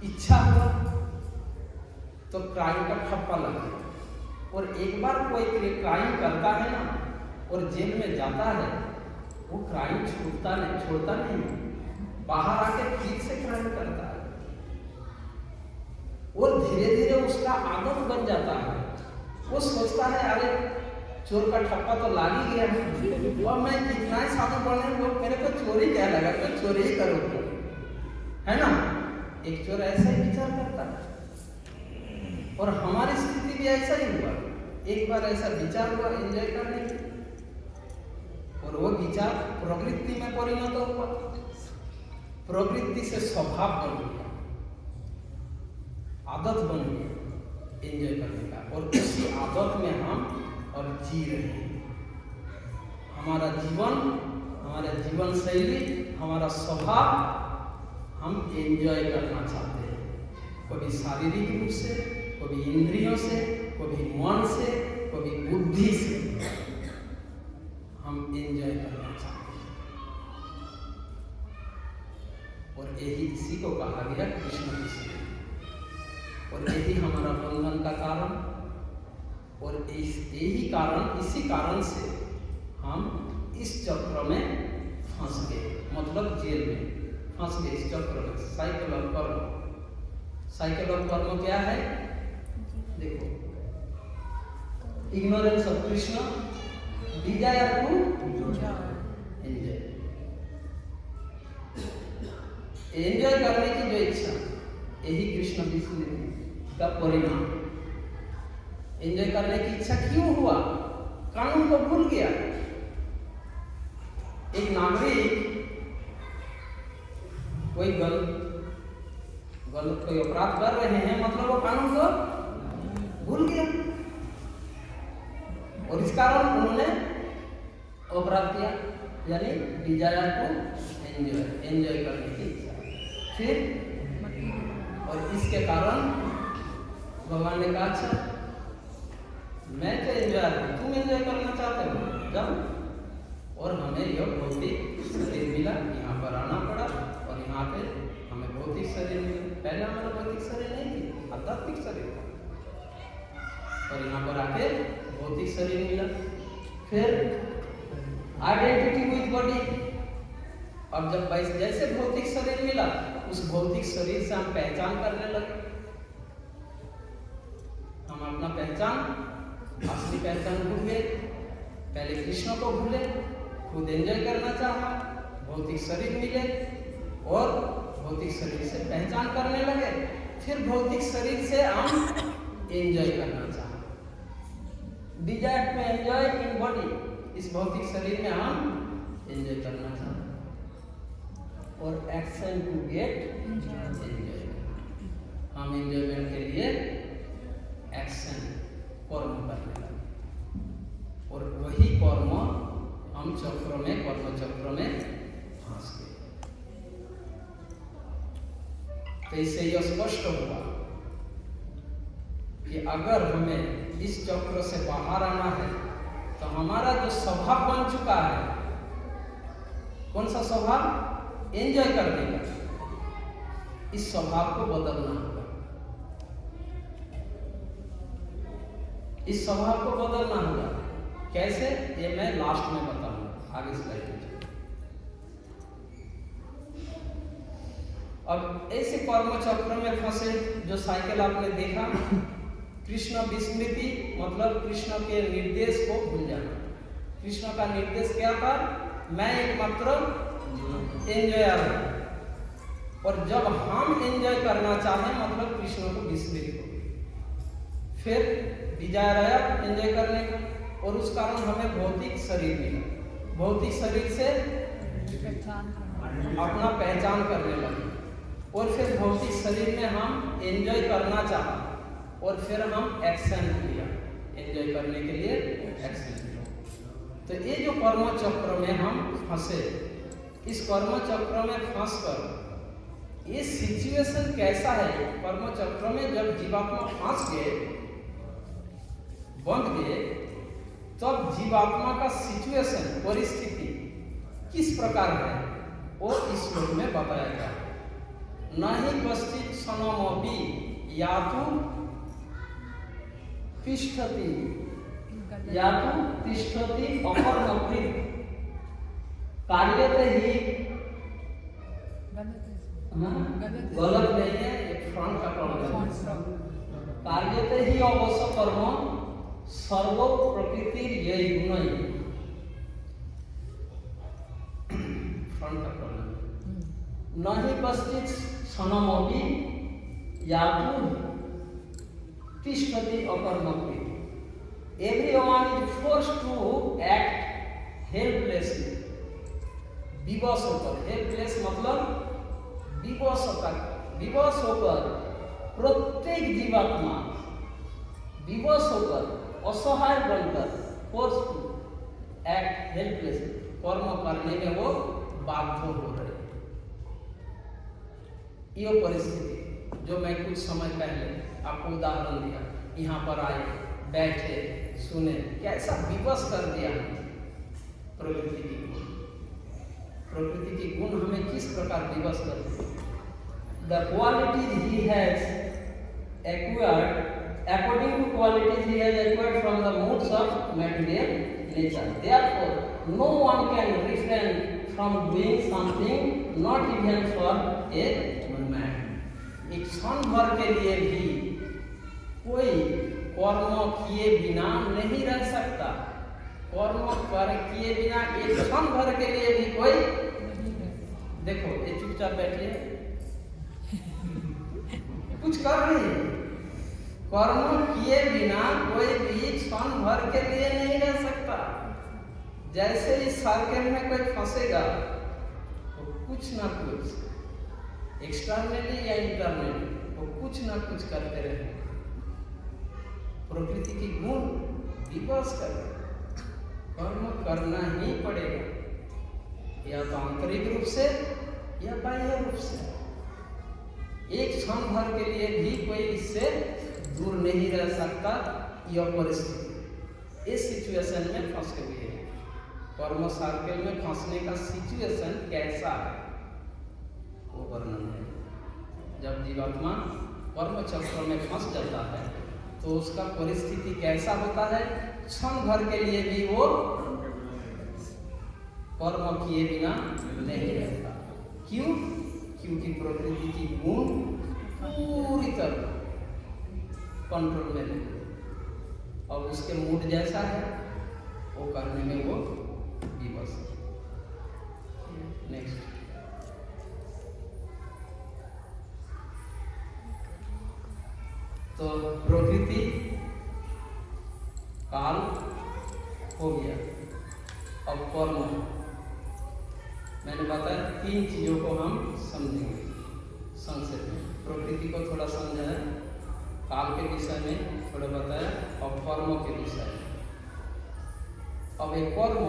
इच्छा हुआ, तो क्राइम का ठप्पा लगा। और एक बार कोई क्राइम करता है ना और जेल में जाता है, वो क्राइम छोड़ता नहीं, बाहर आके फिर से क्राइम करता है, और धीरे धीरे उसका आदत बन जाता है। वो सोचता है अरे चोर का ठप्पा तो लाग ही गया है, और मैं कितना ही साधु पढ़ने लोग मेरे को चोरी क्या लगा, मैं चोरी ही करूँगा, है ना? एक चोर ऐसा ही विचार करता है। और हमारी स्थिति भी ऐसा ही हुआ। एक बार ऐसा विचार हुआ एंजॉय करने की, और वो विचार प्रवृत्ति में परिणत हुआ, प्रवृत्ति से स्वभाव बन गया, आदत बन गया एंजॉय करने का। और उसी आदत में हम और जी रहे हैं। हमारा जीवन शैली, हमारा स्वभाव, हम एंजॉय करना चाहते हैं, कभी शारीरिक रूप से, कभी इंद्रियों से, कभी मन से, कभी बुद्धि से हम एंजॉय करना चाहते हैं। और यही इसी को कहा गया कृष्ण विस्मृति, और यही हमारा बंधन का कारण। और इसी कारण से हम इस चक्र में फंस गए, मतलब जेल में फंस गए, इस चक्र में। साइकिल ऑफ कर्म क्या है? देखो, ignorance of Krishna, desire to enjoy करने की जो इच्छा, यही कृष्ण विस्मृति का परिणाम। एंजॉय करने की इच्छा क्यों हुआ? कानून को भूल गया। एक नागरिक कोई गलत कोई अपराध कर रहे हैं, मतलब वो कानून को भूल गया, और इस कारण उन्होंने अपराध किया, यानी डिजायर टू एंजॉय करने की इच्छा। फिर और इसके कारण भगवान ने कहा अच्छा मैं तो एंजॉय हूँ, तुम एंजॉय करना चाहते हो, जाओ। और हमें यह भौतिक शरीर मिला, यहाँ पर आना पड़ा, और यहाँ पे हमें भौतिक शरीर मिला। पहले हमारा भौतिक शरीर नहीं थी, आध्यात्मिक शरीर था, और यहाँ पर आके भौतिक शरीर मिला। फिर आइडेंटिटी विद बॉडी। अब जब जैसे भौतिक शरीर मिला, उस भौतिक शरीर से हम पहचान करने लगे। अपना पहचान, असली पहचान भूल गए। पहले कृष्ण को भूले, खुद एंजॉय करना चाहा, भौतिक शरीर मिले और भौतिक शरीर से पहचान करने लगे। फिर भौतिक शरीर से हम एंजॉय करना चाहा, desire to enjoy in body, इस भौतिक शरीर में हम एंजॉय करना चाहा, और एक्शन टू गेट एंजॉय, हम एंजॉयमेंट के लिए एक्शन कर्म करने लगे, और वही कर्म हम चक्र में, कर्म चक्र में फंस गए। तो इससे यह स्पष्ट हुआ कि अगर हमें इस चक्र से बाहर आना है तो हमारा जो स्वभाव बन चुका है, कौन सा स्वभाव? एंजॉय करने का, इस स्वभाव को बदलना होगा। इस स्वभाव को बदलना होगा। कैसे? ये मैं लास्ट में बताऊंगा, आगे स्लाइड में। अब ऐसे कर्म चक्र में फंसे जो साइकिल आपने देखा, कृष्ण विस्मृति मतलब कृष्ण के निर्देश को भूल जाना। कृष्ण का निर्देश क्या था? मैं एकमात्र एंजॉयर हूं, और जब हम एंजॉय करना चाहें मतलब कृष्ण को विस्मृत हो, फिर डिजायर आया एंजॉय करने का, और उस कारण हमें भौतिक शरीर मिला। भौतिक शरीर से अपना पहचान करने लगे, और फिर भौतिक शरीर में हम एंजॉय करना चाहा, और फिर हम एक्शन लिया, एंजॉय करने के लिए एक्शन लिया। तो ये जो कर्म चक्र में हम फंसे, इस कर्म चक्र में फंसकर ये सिचुएशन कैसा है? कर्म चक्र में जब जीवात्मा फंस गए, बंध गए, तब जीवात्मा का सिचुएशन, परिस्थिति किस प्रकार है वो इस श्लोक में बताया गया। नहीं कश्चित् क्षणमपि यातु तिष्ठति अकर्मकृत् कार्यते ही, गलत नहीं है, ये फ्रंट का प्रॉब्लम है। कार्यते ही अवश्य कर्म सर्व प्रकृतिर यही गुण, फ्रंट का प्रॉब्लम। नहीं कश्चित् क्षणमपि यातु तिष्ठति अकर्मकृत्, everyone is forced to act helplessly, विवश होकर, हेल्पलेस मतलब विवश होकर, विवश होकर प्रत्येक जीवात्मा विवश होकर, असहाय बनकर, फोर्स टू एक्ट हेल्पलेस, कर्म करने में वो बाध्य हो रहे। ये परिस्थिति जो मैं कुछ समय पहले आपको उदाहरण दिया, यहाँ पर आए, बैठे, सुने, कैसा विवश कर दिया प्रकृति की गुण। प्रकृति की गुण हमें किस प्रकार विवश करती है? The qualities he has acquired, according to qualities he has acquired from the moods of material nature. Therefore, no one can refrain from doing something, not even for a moment. एक क्षण भर के लिए भी कोई कर्म किए बिना नहीं रह सकता। कर्म कर किए बिना एक क्षण भर के लिए भी कोई, देखो ये चुपचाप बैठिए, कुछ कर रही है। कर्म किए बिना कोई भी क्षण भर के लिए नहीं रह सकता। जैसे इस सर्कल में कोई फंसेगा तो कुछ ना कुछ एक्सटर्नली या इंटरनली वो कुछ ना कुछ करते रहे। प्रकृति की गुण विवश कर, कर्म करना ही पड़ेगा, या तो आंतरिक रूप से या बाह्य रूप से। एक क्षण भर के लिए भी कोई इससे दूर नहीं रह सकता। यह परिस्थिति इस सिचुएशन में फंस गई है। कर्म सर्कल में फंसने का सिचुएशन कैसा है वो वर्णन है। जब जीवात्मा कर्म चक्र में फंस जाता है तो उसका परिस्थिति कैसा होता है? क्षण भर के लिए भी वो कर्म किए बिना नहीं रहता। क्यों? क्योंकि प्रकृति की गुण पूरी तरह कंट्रोल में नहीं। अब उसके मूड जैसा है वो करने में वो विवश है। नेक्स्ट, तो प्रकृति काल हो गया। अब कर्म, मैंने बताया 3 चीजों को हम समझेंगे संक्षेप में। प्रकृति को थोड़ा समझा है, काल के विषय में थोड़ा बताया, और कर्म के विषय में। अब एक कर्म,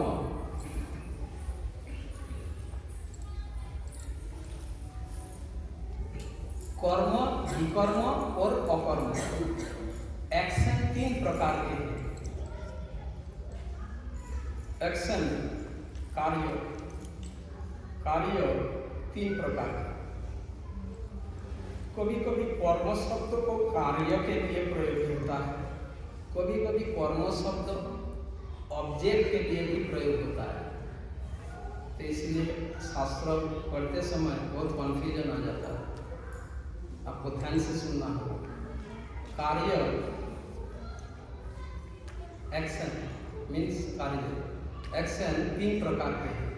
कर्म, विकर्म और अकर्म, एक्शन 3 प्रकार के हैं। एक्शन, कार्य 3 प्रकार के। कभी कभी कर्म शब्द को कार्य के लिए प्रयोग होता है, कभी कभी कर्म शब्द ऑब्जेक्ट के लिए भी प्रयोग होता है। तो इसलिए शास्त्र पढ़ते समय बहुत कन्फ्यूजन आ जाता है, आपको ध्यान से सुनना होगा। कार्य, एक्शन मीन्स कार्य, एक्शन 3 प्रकार के हैं,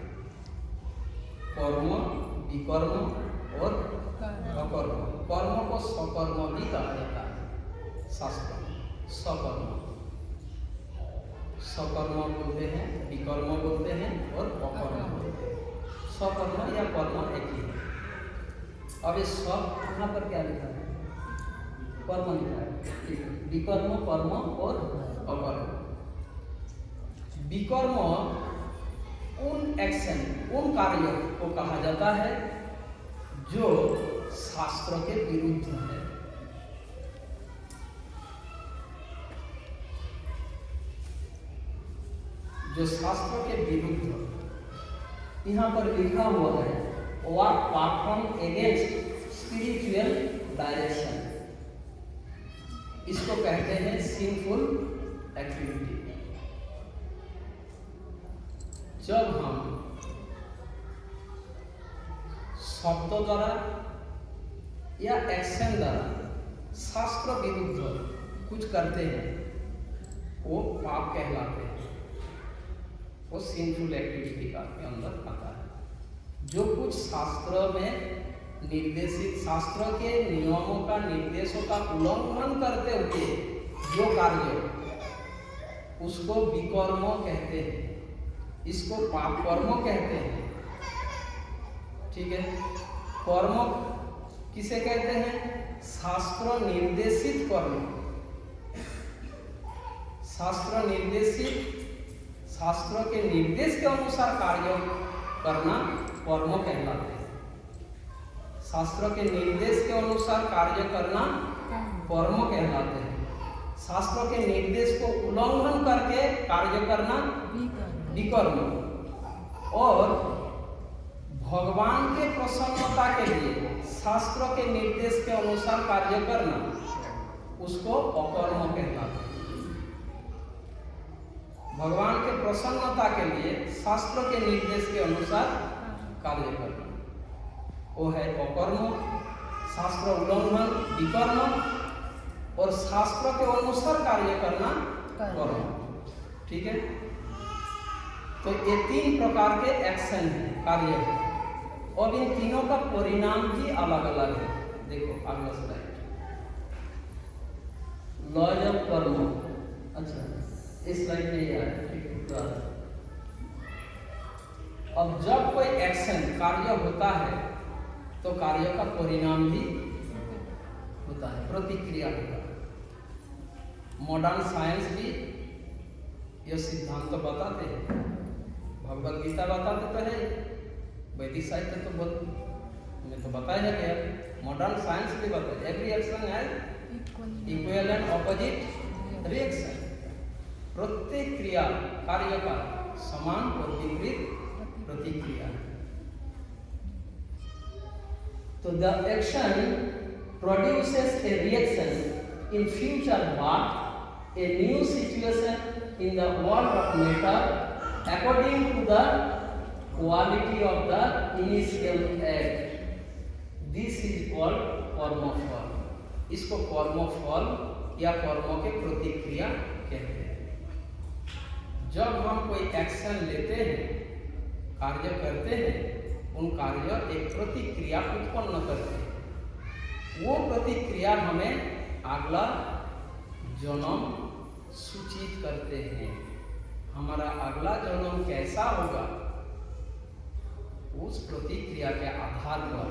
कर्म, विकर्म और अकर्म। कर्म को सकर्म भी कहा जाता है शास्त्र में। सकर्म बोलते हैं, विकर्म बोलते हैं और अकर्म बोलते हैं। सकर्म या कर्म एक ही है। अब ये सब यहाँ पर क्या लिखा है? कर्म लिखा है, विकर्म, कर्म और अकर्म। विकर्म उन एक्शन, उन कार्य को कहा जाता है जो शास्त्र के विरुद्ध है। जो शास्त्र के विरुद्ध, यहाँ पर लिखा हुआ है work perform against spiritual direction, इसको कहते हैं सिंफुल एक्टिविटी। जब हम शब्दों द्वारा या एक्शन द्वारा शास्त्र विरुद्ध कुछ करते हैं, वो पाप कहलाते हैं, वो सिंफुल एक्टिविटी का के अंदर आता है। जो कुछ शास्त्र में निर्देशित, शास्त्र के नियमों का, निर्देशों का उल्लंघन करते हुए जो कार्य, उसको विकर्म कहते हैं, इसको पाप कर्म कहते हैं। ठीक है, कर्म किसे कहते हैं? शास्त्र निर्देशित कर्म। शास्त्र निर्देशित, शास्त्र के निर्देश के अनुसार कार्य करना कर्म कहलाते हैं। शास्त्र के निर्देश के अनुसार कार्य करना कर्म कहलाते हैं। शास्त्र के निर्देश को उल्लंघन करके कार्य करना विकर्म। और भगवान के प्रसन्नता के लिए शास्त्र के निर्देश के अनुसार कार्य करना, उसको अकर्म कहलाता है। भगवान के प्रसन्नता के लिए शास्त्र के निर्देश के अनुसार कार्य करना, वो है अकर्म। शास्त्र उल्लंघन विकर्म, और शास्त्र के अनुसार कार्य करना कर्म। ठीक है, तो ये 3 प्रकार के एक्शन है, कार्य है, और इन तीनों का परिणाम भी अलग अलग है। देखो अगला स्लाइड, लॉज ऑफ कर्म। अच्छा, इस स्लाइड में ये है। अब जब कोई एक्शन, कार्य होता है, तो कार्य का परिणाम भी होता है, प्रतिक्रिया होता है। मॉडर्न साइंस भी यह सिद्धांत तो बताते हैं, भगवत गीता बताते तो है, वैदिक साहित्य तो मैं तो बताया गया, मॉडर्न साइंस भी बताया, every action has equal and opposite reaction. प्रत्येक क्रिया, कार्य का समान और विपरीत प्रतिक्रिया। तो the action produces a reaction in future but a new situation in the world of matter according to the quality of the initial act. This is called कर्मफल। इसको कर्मफल या कर्म के प्रतिक्रिया कहते हैं। जब हम कोई एक्शन लेते हैं, कार्य करते हैं, उन कार्य एक प्रतिक्रिया उत्पन्न करते हैं। वो प्रतिक्रिया हमें अगला जन्म सूचित करते हैं। हमारा अगला जन्म कैसा होगा उस प्रतिक्रिया के आधार पर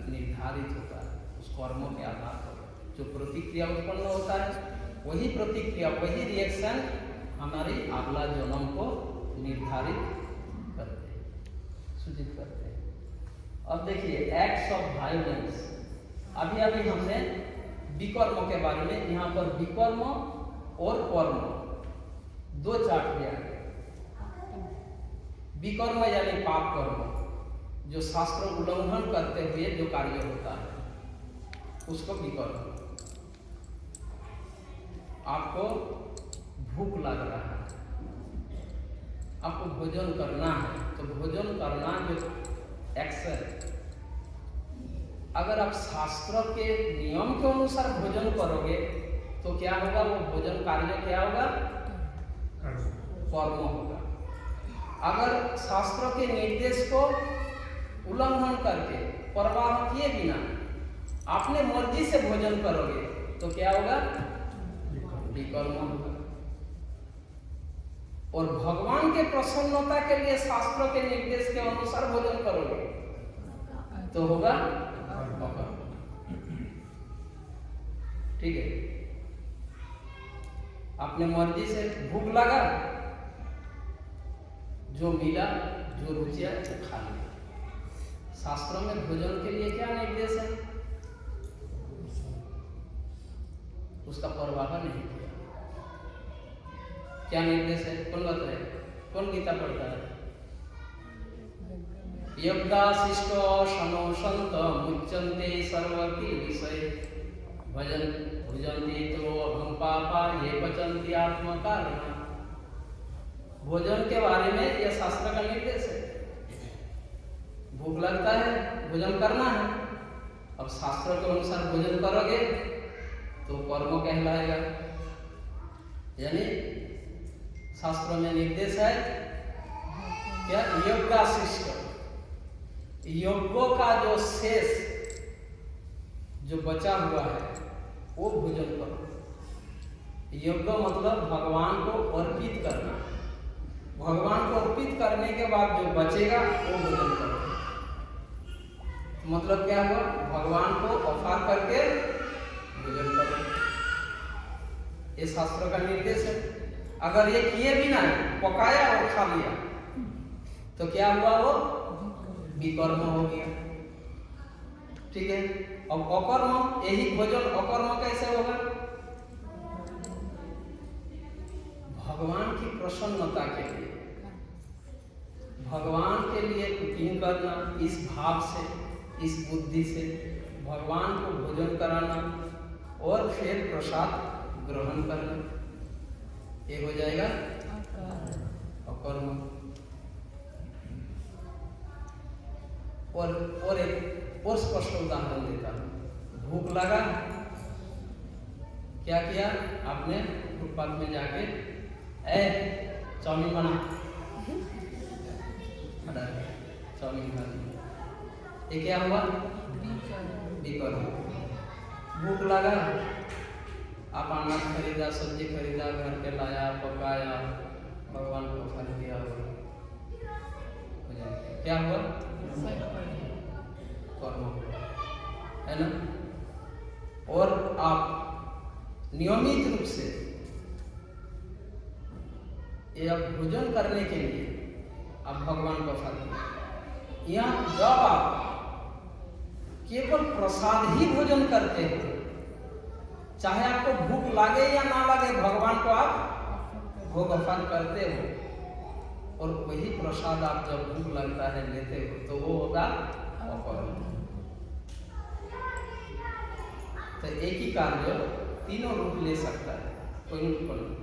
निर्धारित होता है। उस कर्मों के आधार पर जो प्रतिक्रिया उत्पन्न होता है, वही प्रतिक्रिया, वही रिएक्शन हमारी अगला जन्म को निर्धारित करते हैं, सूचित करते हैं। अब देखिए एक्ट्स ऑफ वायलेंस। अभी अभी हमने विकर्म के बारे में, यहाँ पर विकर्म और कर्म दो चार्ट दिया गया। विकर्म यानी पाप कर्म, जो शास्त्र उल्लंघन करते हुए जो कार्य होता है उसको विकर्म। आपको भूख लग रहा है, आपको भोजन करना है, तो भोजन करना जो एक्शन, अगर आप शास्त्र के नियम के अनुसार भोजन करोगे तो क्या होगा? वो भोजन कार्य क्या होगा? कर्म होगा। अगर शास्त्र के निर्देश को उल्लंघन करके, परवाह किए बिना अपने मर्जी से भोजन करोगे तो क्या होगा? विकर्म होगा। और भगवान के प्रसन्नता के लिए शास्त्र के निर्देश के अनुसार भोजन करोगे तो होगा अकर्म। ठीक है, अपने मर्जी से भूख लगा, जो मिला, जो रुचिया वो खा लिया। शास्त्रों में भोजन के लिए क्या निर्देश है? उसका परवाह नहीं किया। क्या निर्देश है? कौन बताए? कौन गीता पढ़ता है? यज्ञाशिष्टो शनो संत मुच्यन्ते सर्वकिल्बिषे भजन भुजन्ति तो अहं पापा ये पचन्ति आत्मकारिणः। भोजन के बारे में यह शास्त्र का निर्देश है। भूख लगता है, भोजन करना है। अब शास्त्र के अनुसार भोजन करोगे तो कर्म कहलाएगा। यानी शास्त्रों में निर्देश है क्या? यज्ञाशिष्ट, यज्ञों का जो शेष, जो बचा हुआ है वो भोजन करो। यज्ञ मतलब भगवान को अर्पित करना। भगवान को अर्पित करने के बाद जो बचेगा वो भोजन करो। मतलब क्या हुआ? भगवान को ऑफर करके भोजन करो। ये शास्त्र का निर्देश है। अगर ये किए बिना पकाया और खा लिया तो क्या हुआ? वो विकर्म हो गया। ठीक है। अब अकर्म, यही भोजन अकर्म कैसे होगा? भगवान की प्रसन्नता के लिए, भगवान के लिए कुकिंग करना, इस भाव से, इस बुद्धि से भगवान को भोजन कराना और फिर प्रसाद ग्रहण करना, ये हो जाएगा अकर्म। और एक और स्पष्ट उदाहरण देता हूँ। भूख लगा, क्या किया आपने? फुटपाथ में जाके चाउमीन बना, चाउमीन खा लिया। ये क्या हुआ? विकर्म। भूख लगा, आप अनाज खरीदा, सब्जी खरीदा, घर पे लाया, पकाया, भगवान को फल दिया, क्या हुआ? कर्म, है ना? और आप नियमित रूप से यह भोजन करने के लिए आप भगवान को फल दिया। यहाँ जब आप केवल प्रसाद ही भोजन करते हो, चाहे आपको भूख लगे या ना लगे, भगवान को आप भोग अर्पण करते हो, और वही प्रसाद आप जब भूख लगता है लेते हो तो वो होगा अकर्म। तो एक ही कार्य तीनों रूप ले सकता है, कोई नहीं।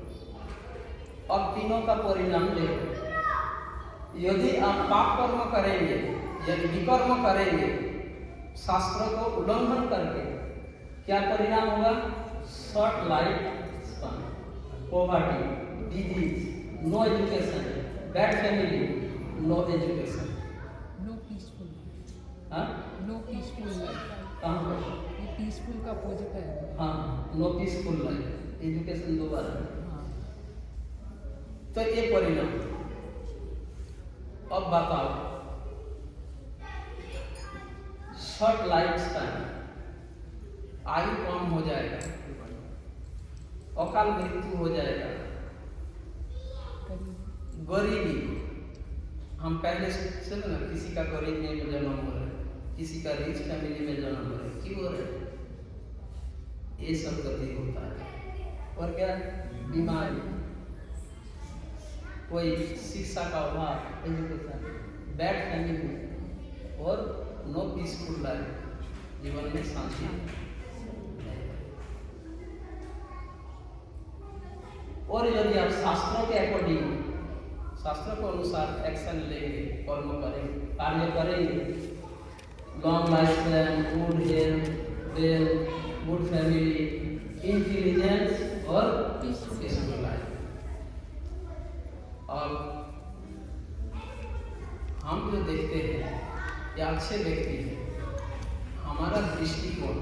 अब तीनों का परिणाम देखो। यदि आप पाप कर्म करेंगे, यदि विकर्म करेंगे, शास्त्र को उल्लंघन करके, क्या परिणाम होगा? Short life span, poverty, disease, no education, bad family, no education. No peaceful, हाँ नो पीसफुल लाइफ, कहाँ पर? ये पीसफुल का अपोजिट है। हाँ, नो पीसफुल लाइफ, एजुकेशन दो बार है। हाँ, तो ये परिणाम। अब बताओ, शॉर्ट लाइफ स्पैन, आयु कम हो जाएगा, अकाल मृत्यु हो जाएगा, गरीबी, हम पहले से ना किसी का गरीब में जन्म हो रहा है, किसी का रिच फैमिली में जन्म हो रहा है, क्यों हो रहा है? ये सब गति होता है। और क्या? बीमारी, कोई शिक्षा का अभाव, एजुकेशन, बैड फैमिली और नो पीसफुल लाइफ, जीवन में शांति। और यदि आप शास्त्रों के अकॉर्डिंग, शास्त्रों के अनुसार एक्शन लेंगे, कर्म करेंगे, कार्य करेंगे, long life span, good health, wealth, good family, intelligence और पीसफुल लाइफ। और हम जो देखते हैं या अच्छे व्यक्ति हैं, हमारा दृष्टिकोण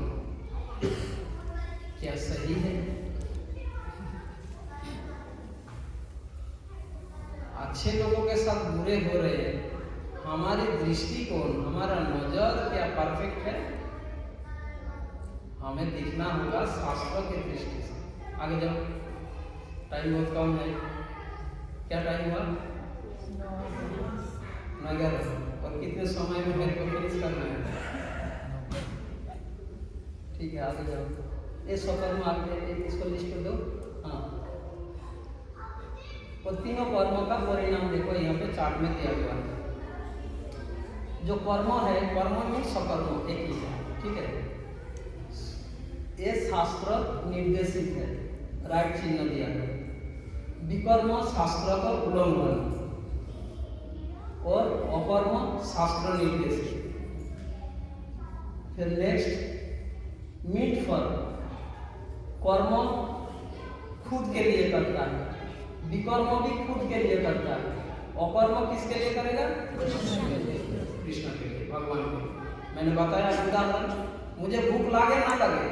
क्या सही है? अच्छे लोगों के साथ बुरे हो रहे हैं, हमारी दृष्टिकोण, हमारा नजर क्या परफेक्ट है? हमें देखना होगा शास्त्रों की दृष्टि से। आगे जाओ, टाइम बहुत कम है। क्या टाइम हुआ? 9:11। और कितने समय में मेरे को फिनिश करना है? ठीक है, आगे जाओ। ये स्वकर्म आगे इसको लिस्ट कर दो। हाँ, और तीनों कर्मों का परिणाम देखो यहाँ पे चार्ट में दिया हुआ है। जो कर्म है, कर्म में सकर्म एक ही है, ठीक है। ये शास्त्र निर्देशित है, राइट चिन्ह दिया है। विकर्म शास्त्र का उल्लंघन और अकर्म शास्त्र निर्देशित। फिर नेक्स्ट, मीट फल, कर्म खुद के लिए करता है, विकर्म भी खुद के लिए करता है, अकर्म किसके लिए करेगा? कृष्ण के लिए, भगवान के लिए। मैंने बताया उदाहरण, मुझे भूख लागे ना लगे,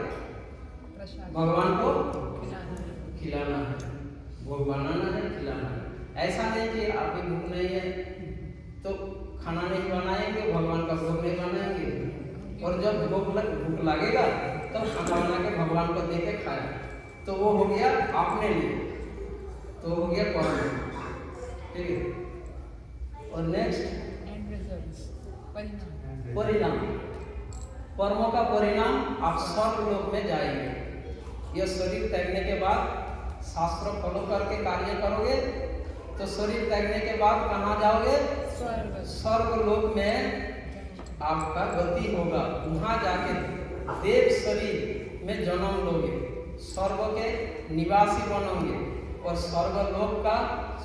भगवान को खिलाना है, भोग बनाना है, खिलाना है। ऐसा नहीं कि आपकी भूख नहीं है तो खाना नहीं बनाएंगे, भगवान का भोग नहीं बनाएंगे, और जब भूख लगेगा तब तो खाना बना के भगवान को दे के खाया, तो वो हो गया अपने लिए, तो हो गया कर्म, ठीक है। और नेक्स्ट, परिणाम, कर्मों का परिणाम आप स्वर्ग लोक में जाएंगे। यह शरीर त्यागने के बाद शास्त्र फॉलो करके कार्य करोगे तो शरीर त्यागने के बाद कहाँ जाओगे? स्वर्ग लोक में आपका गति होगा। वहाँ जाके देव शरीर में जन्म लोगे, स्वर्ग के निवासी बनोगे, और स्वर्ग लोक का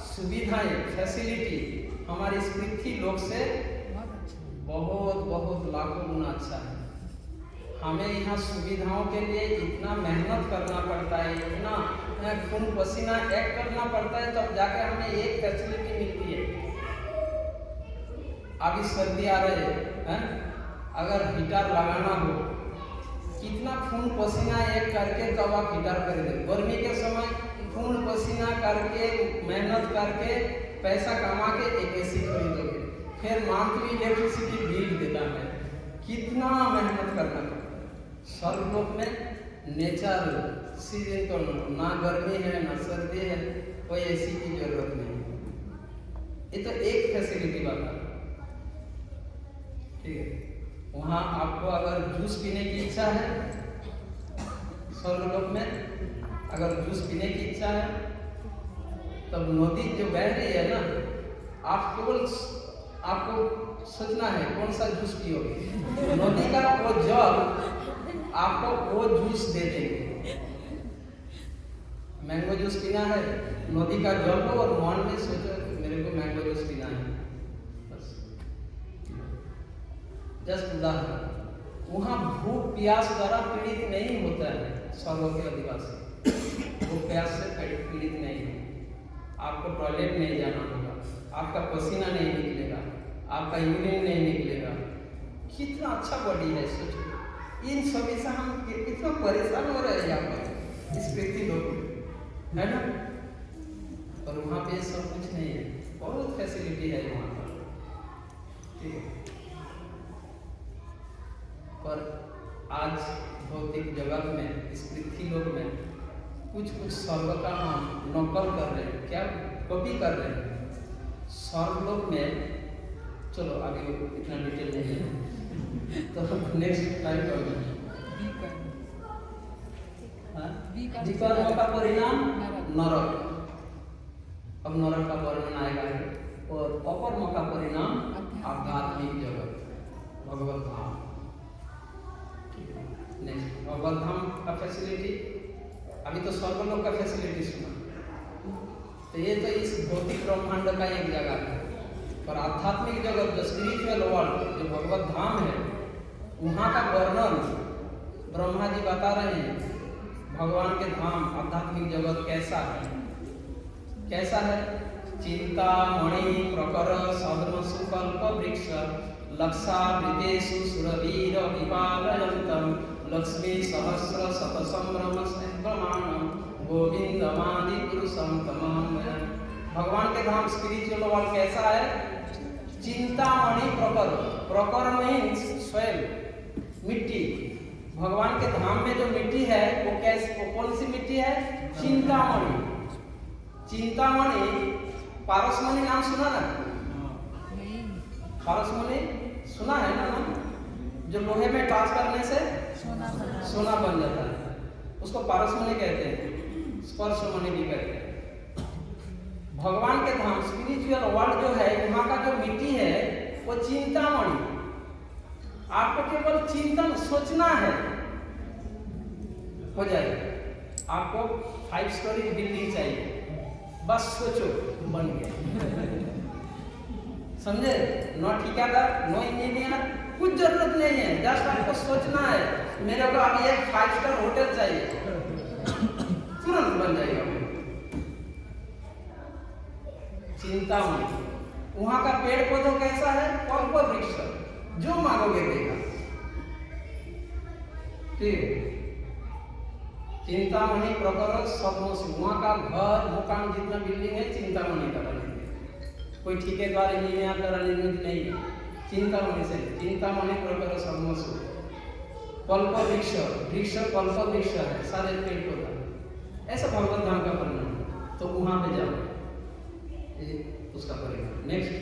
सुविधाएं, फैसिलिटी हमारी इस पृथ्वी लोक से बहुत बहुत लाखों गुना अच्छा है। हमें यहाँ सुविधाओं के लिए इतना मेहनत करना पड़ता है, इतना खून पसीना एक करना पड़ता है, तब जाकर हमें एक फैसिलिटी मिलती है। अभी सर्दी आ रही है, अगर हीटर लगाना हो, कितना खून पसीना एक करके तब आप हीटर खरीदे। गर्मी के समय खून पसीना करके, मेहनत करके, पैसा कमा के एक एसी खरीदोगे, फिर मंथली इलेक्ट्रिसिटी बिल देना है, कितना मेहनत करना पड़ता है। स्वर्ग लोक में नेचर सीजन को ना गर्मी है ना सर्दी है, कोई एसी की जरूरत नहीं। ये तो एक फैसिलिटी बात है, ठीक है। वहाँ आपको अगर जूस पीने की इच्छा है, स्वर्ग लोक में अगर जूस पीने की इच्छा है, तब नदी जो बह रही है ना, आप केवल आपको सोचना है कौन सा जूस पियोगे, नदी का वो जल आपको वो जूस दे देंगे। मैंगो जूस पीना है, नदी का जल लो और मन में सोचो मेरे को मैंगो जूस पीना है, बस। जस्ट उदाहरण, वहाँ भूख प्यास द्वारा पीड़ित नहीं होता है स्वर्ग के अधिवासी। वो प्यास से पीड़ित नहीं है। आपको टॉयलेट नहीं जाना होगा, आपका पसीना नहीं निकलेगा, आपका यूरिन नहीं निकलेगा। कितना अच्छा बॉडी है, सोचो। इन सभी से हम कितना परेशान हो रहे हैं यहाँ पर इस पृथ्वी लोक में, है ना? और वहाँ पे सब कुछ नहीं है, बहुत फैसिलिटी है वहाँ पर, ठीक है। पर आज भौतिक जगत में, इस पृथ्वी लोक में कुछ स्वर्ग का हम नकल कर रहे हैं, क्या कॉपी कर रहे हैं। स्वर्ग लोक में, चलो आगे इतना डिटेल नहीं है तो नेक्स्ट टाइम करेंगे। विकर्म का परिणाम नरक। अब नरक का वर्णन आएगा, और अपरम का परिणाम आध्यात्मिक जगत, भगवत धाम। नेक्स्ट भगवत धाम का फैसिलिटी, अभी तो स्वर्ग लोक का फैसिलिटी सुना, तो ये तो इस भौतिक ब्रह्मांड का एक जगह है। पर आध्यात्मिक जगत, जो स्पिरिचुअल वर्ल्ड, जो भगवत धाम है, वहाँ का वर्णन ब्रह्मा जी बता रहे हैं। भगवान के धाम, आध्यात्मिक जगत कैसा है, कैसा है? चिंतामणि प्रकर सद्म सुकल्प वृक्ष लक्षावृतेषु सुरवीर विपालयन्तम लक्ष्मी सहस्र शत संभ्रम प्रमाणम गोविंदमादि पुरुषम तमाम। भगवान के धाम स्पिरिचुअल वर्ल्ड कैसा है? चिंतामणि प्रकर, प्रकर मीन्स स्वयं, मिट्टी। भगवान के धाम में जो मिट्टी है वो कैसी, वो कौन सी मिट्टी है? चिंतामणि। चिंतामणि, पारसमणि नाम सुना ना? पारसमणि सुना है ना नाम? जो लोहे में टच करने से सोना बन जाता है, उसको पारसमणि कहते हैं, स्पर्शमणि भी कहते हैं। भगवान के धाम स्पिरिचुअल वर्ल्ड जो है, वहाँ का जो मिट्टी है वो चिंतामणि। आपको केवल चिंतन सोचना है, हो जाएगा। आपको 5 स्टोरी बिल्डिंग चाहिए, बस सोचो, बन गया। समझे? नो ठेकेदार, नो इंजीनियर, कुछ जरूरत नहीं है, जस्ट आपको सोचना है मेरे को अभी एक 5 स्टार होटल चाहिए, तुरंत बन जाएगा। चिंतामणि। वहां का पेड़ पौधा कैसा है? कल्प वृक्ष, जो मांगोगे देगा, ठीक। चिंतामणि प्रकर सदमसु, वहां का घर मकान जितना बिल्डिंग है चिंतामणि का बना, कोई ठेकेदार इंजीनियर द्वारा निर्मित नहीं है, चिंतामणि से। चिंतामणि प्रकर सदमसु, कल्प वृक्ष, वृक्ष कल्प वृक्ष है, सारे पेड़ पौधा, ऐसा भगवत धाम का वर्णन। तो वहां पे जाओ, उसका परिणाम। नेक्स्ट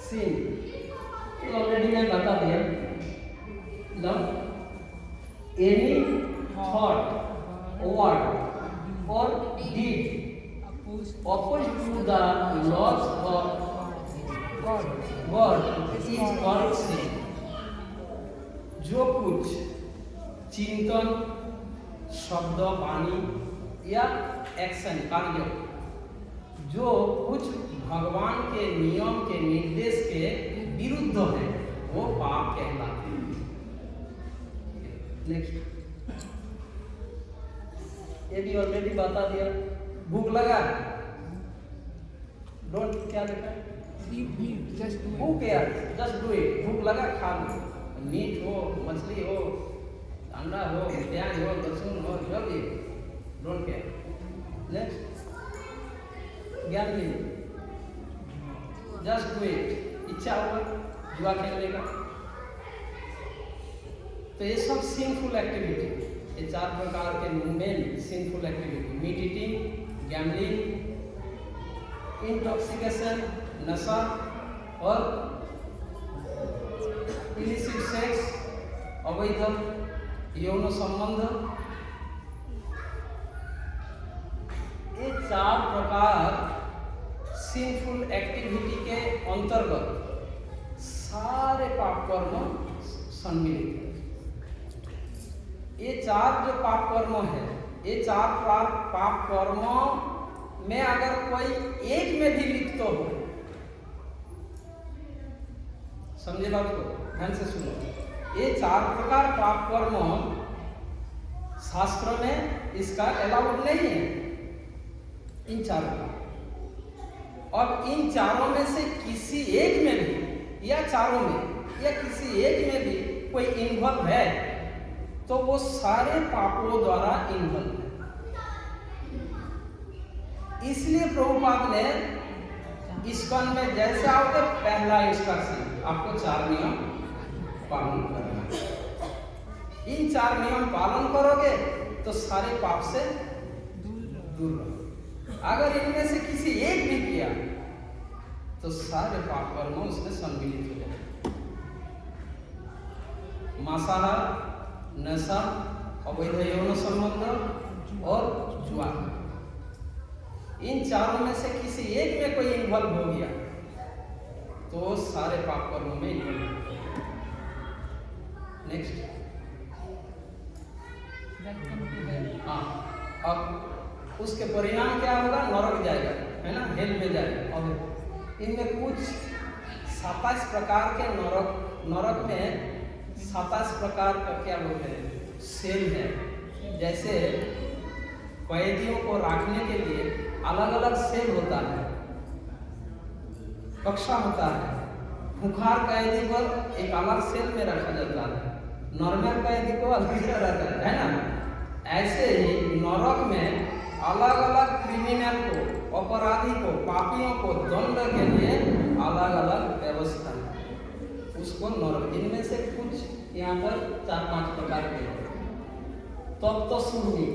सीन, ऑलरेडी मैं बता दिया। लव एनी थॉट, वर्ड और deed opposed to the laws of God is called sin. जो कुछ चिंतन, शब्द, वाणी या एक्शन, कार्य, जो कुछ भगवान के नियम के निर्देश के विरुद्ध है, वो पाप कहलाते हैं। नेक्स्ट, ये भी ऑलरेडी बता दिया। भूख लगा, डोंट, क्या लिखा है? भूख यार, जस्ट डू इट। भूख लगा, खा लो, मीट हो, मछली हो, अंडा हो, प्याज हो, लहसुन हो, जो भी, डोंट केयर। नेक्स्ट, ज्ञान नहीं, जस्ट डू इट। इच्छा होगा जुआ खेलने का, तो ये सब सिंफुल एक्टिविटी, ये 4 प्रकार के main sinful activity: meat eating, gambling, intoxication, नशा, और इलिसिट सेक्स, अवैध यौन संबंध। ये 4 प्रकार सिंफुल एक्टिविटी के अंतर्गत सारे पाप कर्म सम्मिलित है। ये 4 जो पाप कर्म है, ये 4 पाप कर्म में अगर कोई एक में भी लिप्त हो, समझे बात को, ध्यान से सुनो। ये 4 प्रकार पाप कर्म शास्त्रों में इसका अलाउड नहीं है इन चारों का। अब इन चारों में से किसी एक में भी या चारों में या किसी एक में भी कोई इन्वॉल्व है तो वो सारे पापों द्वारा इन्वॉल्व है। इसलिए प्रभुपाद ने इस्कॉन में जैसे आओगे पहला इंस्ट्रक्शन आपको 4 नियम पालन करना है। इन 4 नियम पालन करोगे तो सारे पाप से दूर रहो। अगर इनमें से किसी एक भी किया तो सारे पाप कर्म उसमें सम्मिलित हो जाए। मांसाहार, नशा, अवैध यौन संबंध और जुआ, इन चारों में से किसी एक में कोई इन्वॉल्व हो गया तो सारे पाप कर्मों में इन्वॉल्व हो गया। नेक्स्ट। हाँ, अब उसके परिणाम क्या होगा? नरक जाएगा, है ना, हेल में जाएगा। और इनमें कुछ 27 प्रकार के नरक में 27 प्रकार का क्या बोलते हैं सेल है। जैसे कैदियों को रखने के लिए अलग अलग सेल होता है, कक्षा होता है। खुखार कैदी को एक अलग सेल में रखा जाता है, नॉर्मल कैदी को अलग से रहता है ना। ऐसे ही नरक में अलग अलग क्रिमिनल को, अपराधी को, पापियों को दंड के लिए अलग अलग व्यवस्था है, उसको नरक। इनमें से कुछ यहाँ पर 4-5 प्रकार के तप्त सूर्णी,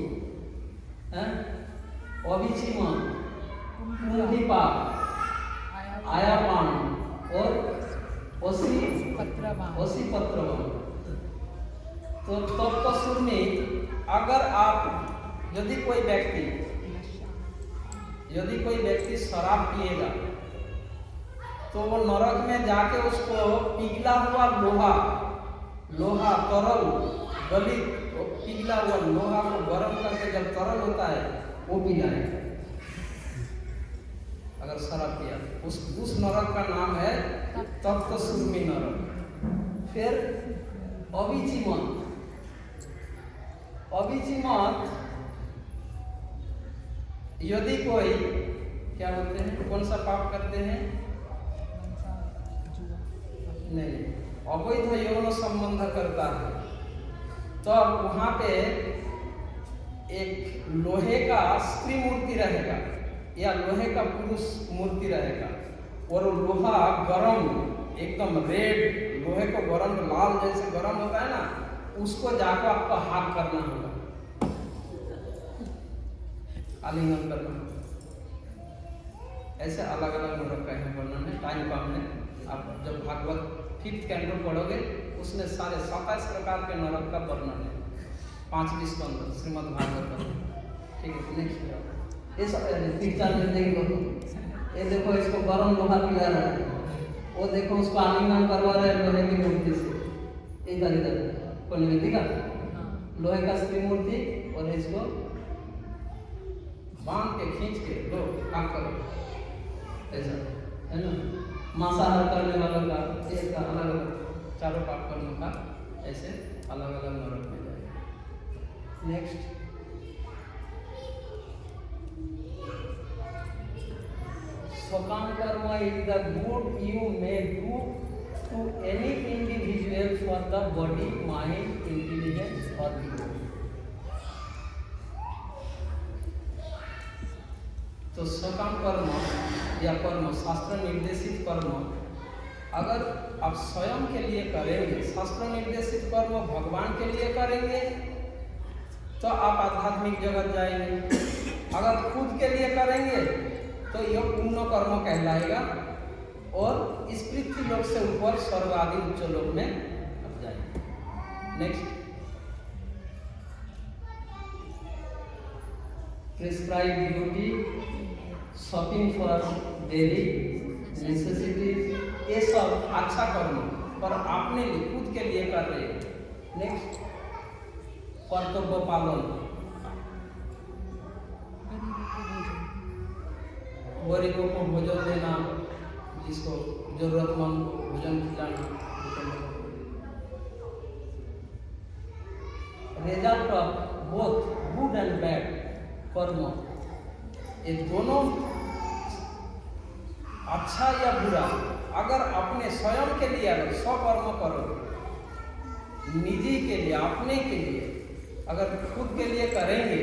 अभिचिमन, कुंभीपाक, आयापान और ओसी पत्रवान। तो तप्त सूर्णी, अगर आप यदि कोई व्यक्ति शराब पिएगा तो वो नरक में जाके उसको पिघला हुआ लोहा तरल गलित पिघला हुआ लोहा को गर्म करके जब तरल होता है वो पिलाएगा। अगर शराब पिया उस नरक का नाम है तप्त सूर्णी नरक। फिर अभिचिमन यदि कोई क्या बोलते हैं, कौन सा पाप करते हैं? नहीं, अवैध यौन संबंध करता है तो वहां पे एक लोहे का स्त्री मूर्ति रहेगा या लोहे का पुरुष मूर्ति रहेगा और लोहा गरम एकदम रेड, लोहे को गरम लाल जैसे गरम होता है ना, उसको जाकर आपको हाथ करना होगा, आलिंगन करना होगा। ऐसे अलग अलग नरक का है वर्णन है, टाइम कम है। आप जब भागवत 5th कैंटो पढ़ोगे उसमें सारे 27 प्रकार के नरक का वर्णन है, 5 स्कंद श्रीमद् भागवत का। ठीक है, नेक्स्ट। ये सब पिक्चर में देख लो, ये देखो इसको गरम लोहा पिला रहा है, वो देखो उसको आलिंगन करवा रहा है लोहे की मूर्ति से। इधर कौन देखा लोहे का स्त्री मूर्ति, और इसको बांध के खींच के लो काम करो, ऐसा है ना। मांसाहार करने वालों का एक अलग अलग, चारों पाप कर्मों का ऐसे अलग अलग नरक में जाएगा। नेक्स्ट। सकाम कर्म is the good you may do to any individual for the body, mind, intelligence or ego। तो सकाम कर्म या कर्म, शास्त्र निर्देशित कर्म अगर आप स्वयं के लिए करेंगे, शास्त्र निर्देशित कर्म भगवान के लिए करेंगे तो आप आध्यात्मिक जगत जाएंगे। अगर खुद के लिए करेंगे तो यह पुण्य कर्म कहलाएगा और इस पृथ्वी लोक से ऊपर स्वर्ग आदि उच्च लोक में अब जाएंगे। Next. Prescribe duty, shopping for daily necessities, ये सब अच्छा कर्म पर आपने खुद के लिए कर रहे हैं। नेक्स्ट। कर्तव्य पालन, गरीबों को भोजन देना, जिसको जरूरतमंद को भोजन खिलाना। Result of both good and bad कर्म, ये दोनों अच्छा या बुरा, अगर अपने स्वयं के लिए अगर स्वकर्म करो, निजी के लिए, अपने के लिए, अगर खुद के लिए करेंगे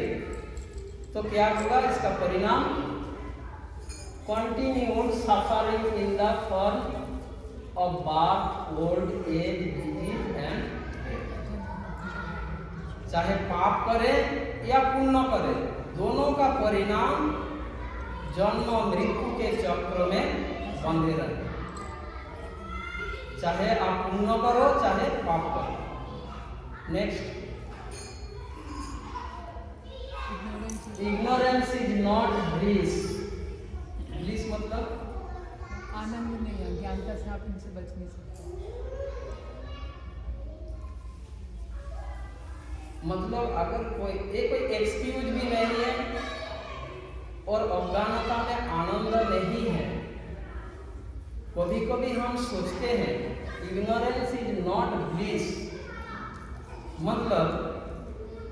तो क्या होगा? इसका परिणाम continued suffering in the form of birth, old age, disease and death. चाहे पाप करे या पुण्य करे, दोनों का परिणाम जन्म मृत्यु के चक्र में बंधे रहे। चाहे आप पुण्य करो चाहे पाप करो। Next, ignorance is not bliss. Bliss मतलब आनंद नहीं है, ज्ञानता से आप इनसे बच नहीं सकते। मतलब अगर कोई एक्सक्यूज भी नहीं है और अज्ञानता में आनंद नहीं है। कभी कभी हम सोचते हैं इग्नोरेंस इज नॉट ब्लिस, मतलब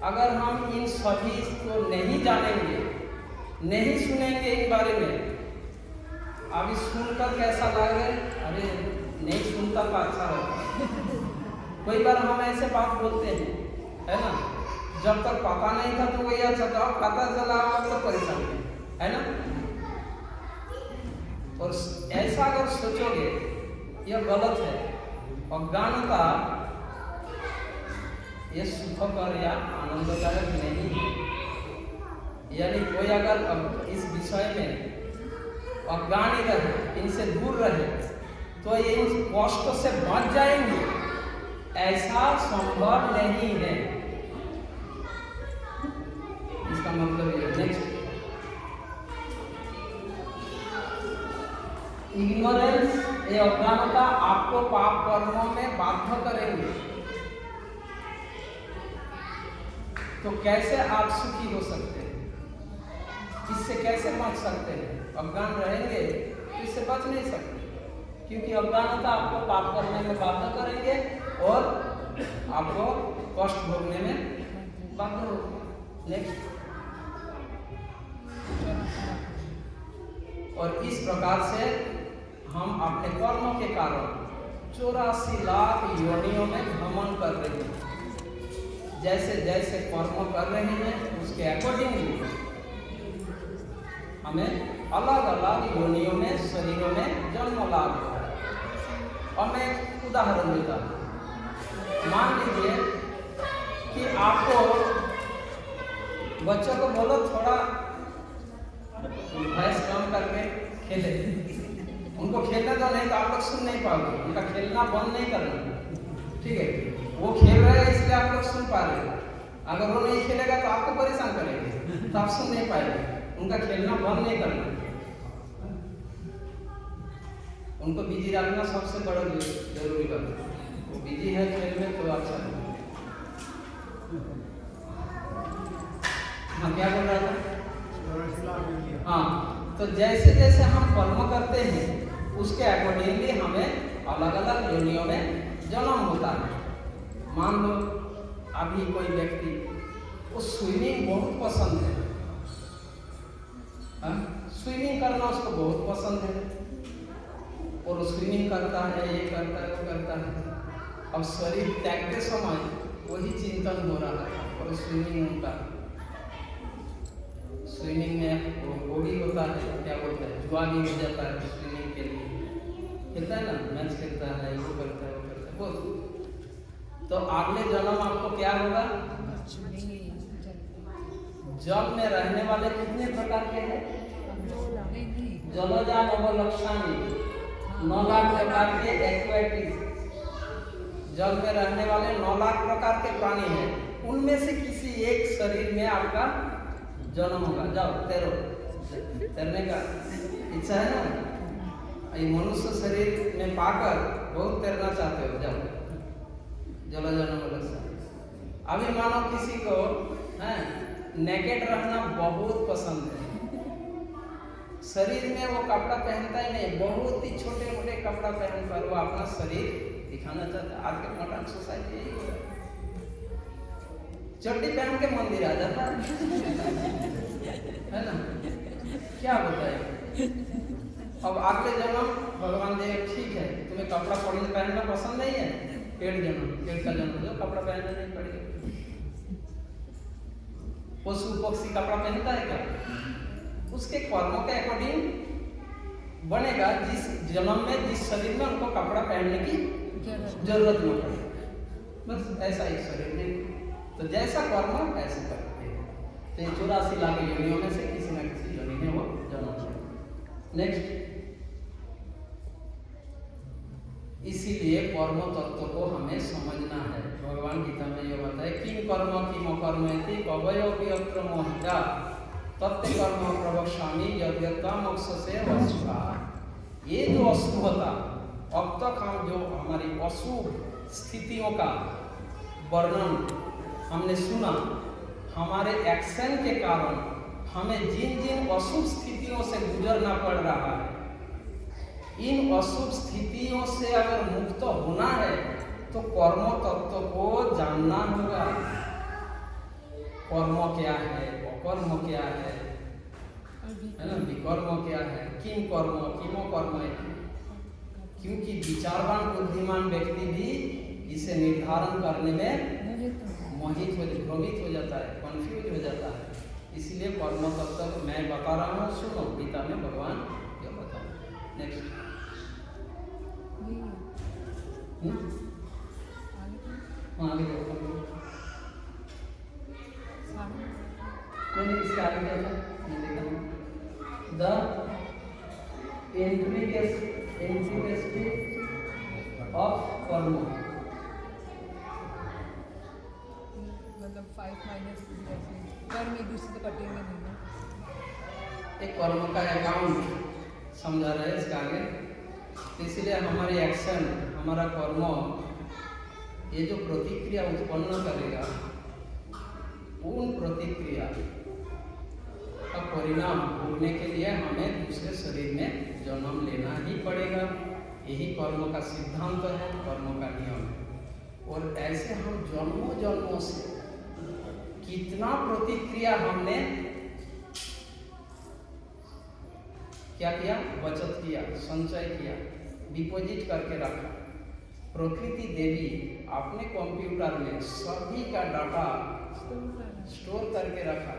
अगर हम इन सभी को नहीं जानेंगे, नहीं सुनेंगे इन बारे में, अभी सुनकर कैसा लग रहा है, अरे नहीं सुनता तो अच्छा होता। कोई बार हम ऐसे बात बोलते हैं, है ना, जब तक पता नहीं था तो वही अच्छा था, पता चला अब तो परेशान है ना। और ऐसा अगर सोचोगे यह गलत है। अज्ञानता ये सुखकर या आनंददायक नहीं है। यानी कोई अगर इस विषय में अज्ञान ही रहे, इनसे दूर रहे, तो ये इन कष्ट से बच जाएंगे, ऐसा संभव नहीं है। इसका मतलब ये। नेक्स्ट, इग्नोरेंस ये अज्ञानता आपको पाप कर्मों में बाध्य करेंगे। तो कैसे आप सुखी हो सकते हैं? इससे कैसे बच सकते हैं? अज्ञान रहेंगे तो इससे बच नहीं सकते, क्योंकि अज्ञानता आपको पाप करने में बाध्य करेंगे और आपको कष्ट भोगने में बाध्य होगा। नेक्स्ट, और इस प्रकार से हम अपने कर्मों के कारण 84 लाख योनियों में भ्रमण कर रहे हैं। जैसे जैसे कर्म कर रहे हैं उसके अकॉर्डिंगली हमें अलग अलग योनियों में, शरीरों में जन्म लाभ होता है। और मैं एक उदाहरण देता हूँ। मान लीजिए कि आपको बच्चों को बोलो थोड़ा भैंस कम करके खेले, उनको खेलना तो नहीं तो आप लोग सुन नहीं पाओगे, उनका खेलना बंद नहीं करना, ठीक है। वो खेल रहे हैं इसलिए आप लोग सुन पा रहे हैं। अगर वो नहीं खेलेगा तो आपको परेशान करेंगे, तो आप सुन नहीं पाएंगे। उनका खेलना बंद नहीं करना, उनको बिजी रखना सबसे बड़ा जरूरी बात है। वो बिजी है खेल में तो अच्छा है। हाँ, क्या बोल रहा था? हाँ, तो जैसे जैसे हम कर्म करते हैं उसके अकॉर्डिंगली हमें अलग अलग योनियों में जन्म होता है। मान लो अभी कोई व्यक्ति को स्विमिंग बहुत पसंद है, स्विमिंग करना उसको बहुत पसंद है और स्विमिंग करता है, ये करता है, वो करता है। अब शरीर त्यागते समय वही चिंतन हो रहा था और स्विमिंग उनका, स्विमिंग में वो भी होता है, क्या बोलते हैं, जुआ भी हो जाता है। स्विमिंग के लिए खेलता है ना, मैच खेलता है, वो करता है, वो करता है बहुत। तो अगले जन्म आपको क्या होगा? जल में रहने वाले कितने प्रकार के हैं? जलजा नवलक्षणी, 9 लाख प्रकार के एक्वेटिक, जल में रहने वाले 9 लाख प्रकार के प्राणी हैं। उनमें से किसी एक शरीर में आपका जन्म होगा। जाओ तैरो, तैरने का इच्छा है ना, ये मनुष्य शरीर में पाकर बहुत तैरना चाहते हो, जाओ जलजा नवलक्षणी। अभी मानो किसी को नेकेड रहना बहुत पसंद है, शरीर में वो कपड़ा पहनता ही नहीं, बहुत ही छोटे मोटे कपड़ा पहनकर वो अपना शरीर दिखाना चाहता है। आज के मॉडर्न सोसाइटी यही हो रहा है। चड्डी पहन के मंदिर आ जाता है ना, क्या बताए। अब अगले जन्म भगवान दे ठीक है, तुम्हें कपड़ा पहनना पसंद नहीं है, पेड़ का जन्म जो कपड़ा पहनना नहीं पड़ेगा। पशु पक्षी कपड़ा पहनता है क्या? उसके कर्मों के अकॉर्डिंग बनेगा, जिस जन्म में जिस शरीर में उनको कपड़ा पहनने की जरूरत न पड़े। बस ऐसा ही शरीर में तो जैसा कर्म ऐसे करते हैं। तो 84 लाख योनियों में से किसी न किसी योनि में वो जन्म लिया। नेक्स्ट, इसीलिए कर्म तत्व को हमें समझना है। भगवान गीता में ये बताए किम कर्म किम अकर्मेति कवयोपि अत्र मोहिता तत्ते कर्म प्रवक्ष्यामि यद्यथा मोक्ष से वसुधा। ये जो अशुभता, अब तक हम जो हमारी अशुभ स्थितियों का वर्णन हमने सुना, हमारे एक्शन के कारण हमें जिन जिन अशुभ स्थितियों से गुजरना पड़ रहा है, इन अशुभ स्थितियों से अगर मुक्त होना है तो कर्म तत्व को जानना होगा। कर्म क्या है, अकर्म क्या है ना, विकर्म क्या है, किम कर्म किमो कर्म है। क्योंकि विचारवान बुद्धिमान व्यक्ति भी इसे निर्धारण करने में भ्रमित हो जाता है, कंफ्यूज हो जाता है। इसलिए कर्म तत्व को मैं बता रहा हूँ, सुनो, गीता में भगवान ये बता। नेक्स्ट, आगे नहीं, इसके आगे क्या था ये देखा। द इंट्रिकेसिटी ऑफ कर्म, मतलब 5 माइनस कर्म एक दूसरे से कटेंगे नहीं ना। एक कर्म का अकाउंट समझा रहे हैं इसका आगे। इसलिए हमारी एक्शन, हमारा कर्म, ये जो प्रतिक्रिया उत्पन्न करेगा, उन प्रतिक्रिया का परिणाम भोगने के लिए हमें दूसरे शरीर में जन्म लेना ही पड़ेगा। यही कर्म का सिद्धांत है, कर्म का नियम है। और ऐसे हम जन्मों जन्मों से कितना प्रतिक्रिया हमने क्या किया, बचत किया, संचय किया, डिपॉजिट करके रखा। प्रकृति देवी अपने कंप्यूटर में सभी का डाटा स्टोर करके रखा।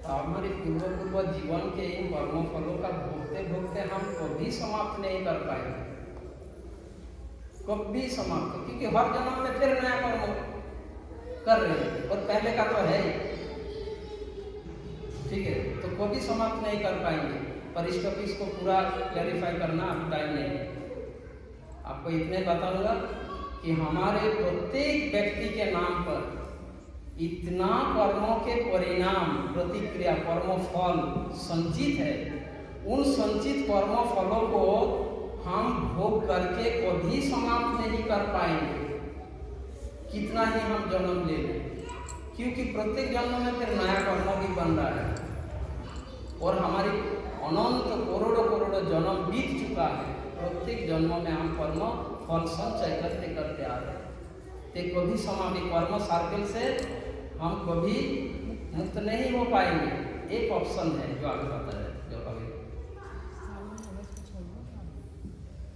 तो हमारे पूर्व जीवन के इन कर्मों फलों का भोगते भोगते हम कभी समाप्त नहीं कर पाएंगे, कभी समाप्त, क्योंकि हर जन्म में फिर नया कर्म कर रहे हैं और पहले का तो है ही, ठीक है। तो कभी समाप्त नहीं कर पाएंगे। पर इस टॉपिक को पूरा क्लैरिफाई करना अब टाइम नहीं है। आपको इतने बताऊंगा कि हमारे प्रत्येक व्यक्ति के नाम पर इतना कर्मों के परिणाम, प्रतिक्रिया, कर्म फल संचित है। उन संचित कर्म फलों को हम भोग करके कभी समाप्त नहीं कर पाएंगे, कितना ही हम जन्म ले लें, क्योंकि प्रत्येक जन्म में फिर नया कर्म भी बन रहा है। और हमारी अनंत करोड़ों जन्म बीत चुका है। प्रत्येक जन्म में हम कर्म फल संचय करते करते आ रहे हैं। तो कभी समाप्ति, कर्म सर्कल से हम कभी मुक्त नहीं हो पाएंगे। एक ऑप्शन है जो आगे बताया है, जो कभी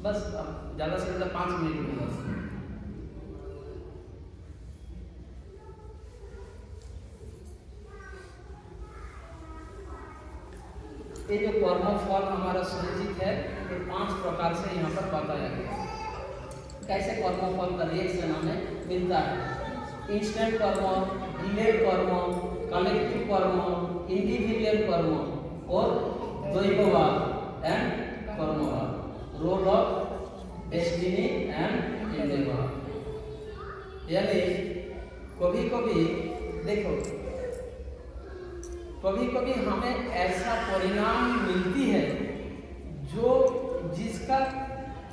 बस अब ज़्यादा से ज़्यादा 5 मिनट में बस। ये जो कर्म फल हमारा संचित है, ये 5 प्रकार से यहाँ पर बताया गया है। कैसे कर्म फल का रिएक्शन हमें मिलता है। इंस्टेंट कर्म, डिलेड कर्म, कलेक्टिव कर्म, इंडिविजुअल कर्म और दैववाद एंड कर्मवाद, role of destiny and endeavour. यानी कभी कभी देखो, कभी कभी हमें ऐसा परिणाम मिलती है जो जिसका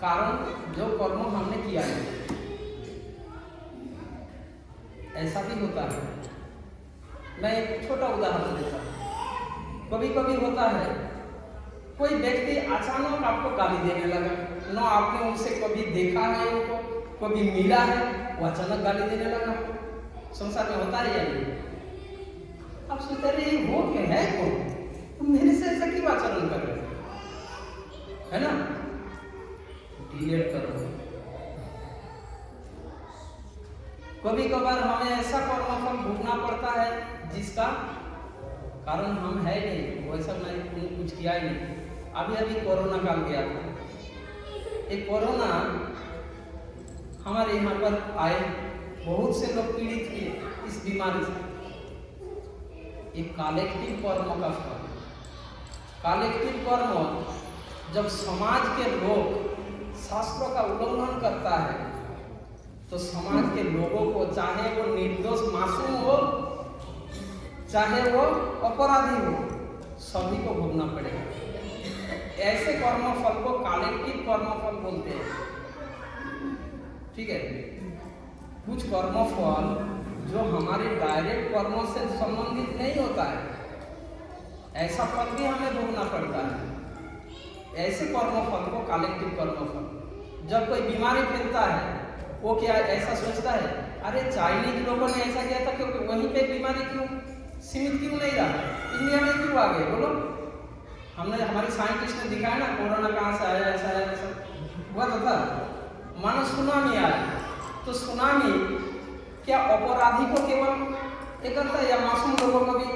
कारण जो कर्म हमने किया है, ऐसा भी होता है। मैं एक छोटा उदाहरण देता हूँ। कभी कभी होता है कोई व्यक्ति अचानक आपको गाली देने लगा, ना आपने उनसे कभी देखा है, उनको कभी मिला है, वो अचानक गाली देने लगा। संसार में होता है या नहीं? आप सोचते रहे वो क्या है कौन, तुम मेरे से ऐसा क्यों आचरण कर रहे हो, है ना? डिलीट करो। कभी कभार हमें ऐसा कर्मफल भोगना पड़ता है जिसका कारण हम है नहीं, वो ऐसा मैंने कुछ किया ही नहीं। अभी अभी कोरोना काल गया था, एक कोरोना हमारे यहाँ पर आए, बहुत से लोग पीड़ित हुए इस बीमारी से। एक कलेक्टिव कर्म का फल, कलेक्टिव कर्म जब समाज के लोग शास्त्रों का उल्लंघन करता है तो समाज के लोगों को, चाहे वो निर्दोष मासूम हो चाहे वो अपराधी हो, सभी को भोगना पड़ेगा। ऐसे कर्मफल को कलेक्टिव कर्मफल बोलते हैं। ठीक है, कुछ कर्मफल जो हमारे डायरेक्ट कर्मों से संबंधित नहीं होता है, ऐसा फल भी हमें भोगना पड़ता है। ऐसे कर्मफल को कलेक्टिव कर्मफल। जब कोई बीमारी फैलता है, वो क्या ऐसा सोचता है, अरे चाइनीज लोगों ने ऐसा किया था क्योंकि वहीं पे बीमारी क्यों सीमित क्यों नहीं रहा, इंडिया में क्यों आ गए? बोलो, हमने हमारे साइंटिस्ट ने दिखाया ना कोरोना कहाँ से आया, ऐसा है, ऐसा हुआ था। मानो सुनामी आया, तो सुनामी क्या अपराधी को केवल एक करता है या मासूम लोगों को भी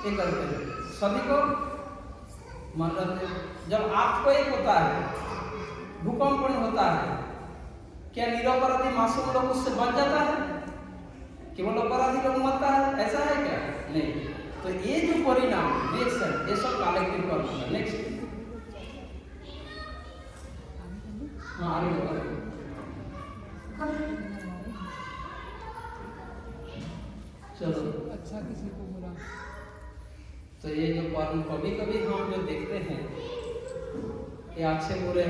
एक करते हैं? सभी को मतलब जब आपको एक होता है, भूकंप होता है, क्या निरपराधी मासूम लोग उससे बच जाता है? केवल अपराधी लोग मरता है, ऐसा है क्या? नहीं। तो ये जो परिणाम रिएक्शन, ये सब कलेक्टिव कर्म है। नेक्स्ट, हाँ आगे चलो। अच्छा किसी को बुरा, तो ये जो कर्म कभी कभी हम जो देखते हैं ये अच्छे बुरे,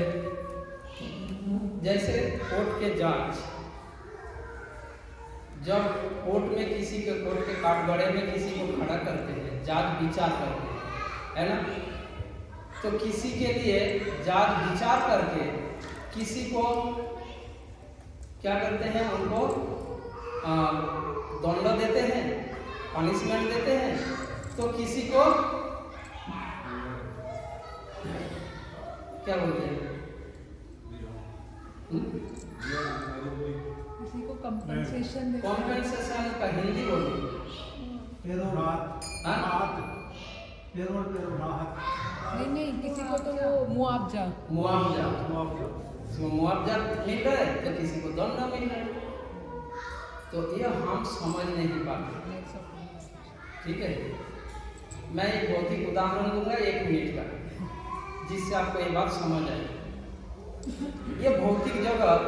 जैसे कोर्ट के जज, जब कोर्ट में किसी के, कोर्ट के काटगड़े में किसी को खड़ा करते हैं, जज विचार करते हैं, है ना? तो किसी के लिए जज विचार करके किसी को क्या करते हैं, उनको दंड देते हैं, पनिशमेंट देते हैं। तो किसी को क्या बोलते हैं, किसी को कंपनसेशन देते हैं। कॉम्पेंसेशन का हिंदी बोलो, नहीं, किसी को तो वो मुआवजा मिल रहा है, तो किसी को दंड मिल रहा है। तो ये हम समझ नहीं पाते। ठीक है, मैं एक भौतिक उदाहरण दूंगा 1 मिनट का, जिससे आपको ये बात समझ आए। ये भौतिक जगत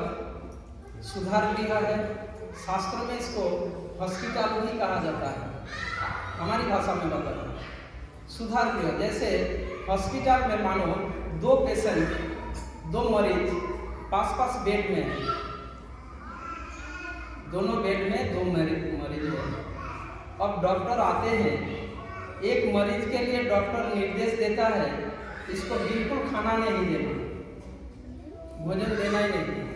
सुधार गृह है, शास्त्र में इसको हॉस्पिटल भी कहा जाता है, हमारी भाषा में बता रहा हूं। सुधार गृह जैसे हॉस्पिटल में मानो 2 पेशेंट, 2 मरीज पास बेड में है, दोनों बेड में 2 मरीज है। अब डॉक्टर आते हैं, एक मरीज के लिए डॉक्टर निर्देश देता है इसको बिल्कुल खाना नहीं देना, भोजन देना ही नहीं।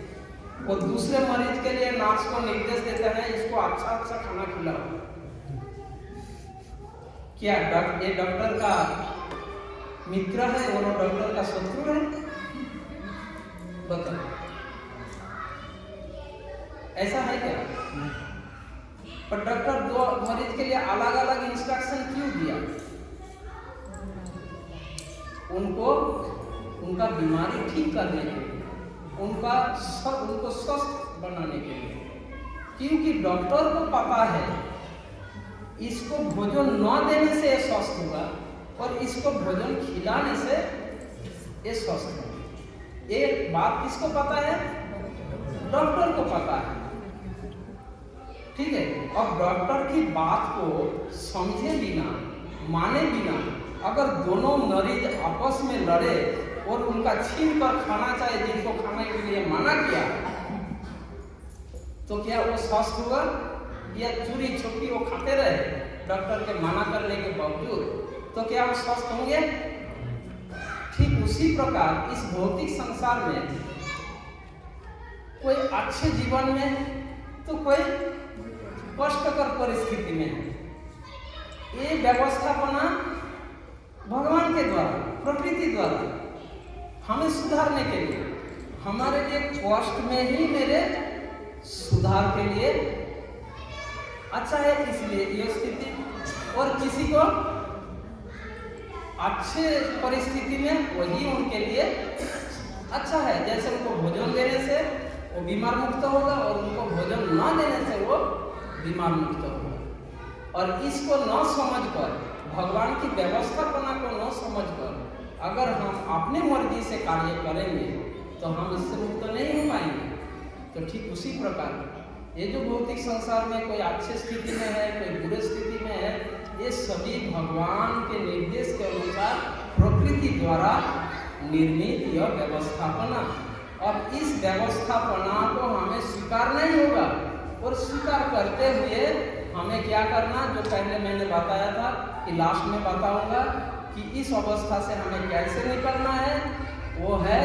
वो दूसरे मरीज के लिए नर्स को निर्देश देता है इसको अच्छा खाना खिलाओ। क्या ये डॉक्टर का मित्र है और डॉक्टर का शत्रु है? बताओ, ऐसा है क्या? पर डॉक्टर 2 मरीज के लिए अलग अलग इंस्ट्रक्शन क्यों दिया? उनको उनका बीमारी ठीक करने के लिए, उनको स्वस्थ बनाने के लिए। क्योंकि डॉक्टर को पता है इसको भोजन न देने से ये स्वस्थ होगा और इसको भोजन खिलाने से ये स्वस्थ होगा। ये बात किसको पता है? डॉक्टर को पता है। ठीक है, अब डॉक्टर की बात को समझे बिना, माने बिना अगर दोनों मरीज आपस में लड़े और उनका छीन कर खाना चाहे जिनको खाने के लिए मना किया, तो क्या वो स्वस्थ हुआ? या चोरी छुपी वो खाते रहे डॉक्टर के मना करने के बावजूद, तो क्या वो स्वस्थ होंगे? ठीक उसी प्रकार इस भौतिक संसार में कोई अच्छे जीवन में तो कोई कष्टकर परिस्थिति में है। ये व्यवस्थापना भगवान के द्वारा, प्रकृति द्वारा हमें सुधारने के लिए, हमारे लिए कष्ट में ही मेरे सुधार के लिए अच्छा है, इसलिए ये स्थिति। और किसी को अच्छे परिस्थिति में वही उनके लिए अच्छा है। जैसे उनको भोजन देने से वो बीमार मुक्त होगा और उनको भोजन ना देने से वो बीमार मुक्त होगा। और इसको न समझकर, भगवान की व्यवस्थापना को न समझकर अगर हम अपने मर्जी से कार्य करेंगे तो हम इससे मुक्त नहीं हो पाएंगे। तो ठीक उसी प्रकार ये जो भौतिक संसार में कोई अच्छी स्थिति में है, कोई बुरी स्थिति में है, ये सभी भगवान के निर्देश के अनुसार प्रकृति द्वारा निर्मित यह व्यवस्थापना। अब इस व्यवस्थापना को हमें स्वीकार नहीं होगा, और स्वीकार करते हुए हमें क्या करना, जो पहले मैंने बताया था कि लास्ट में बताऊंगा कि इस अवस्था से हमें कैसे निकलना है, वो है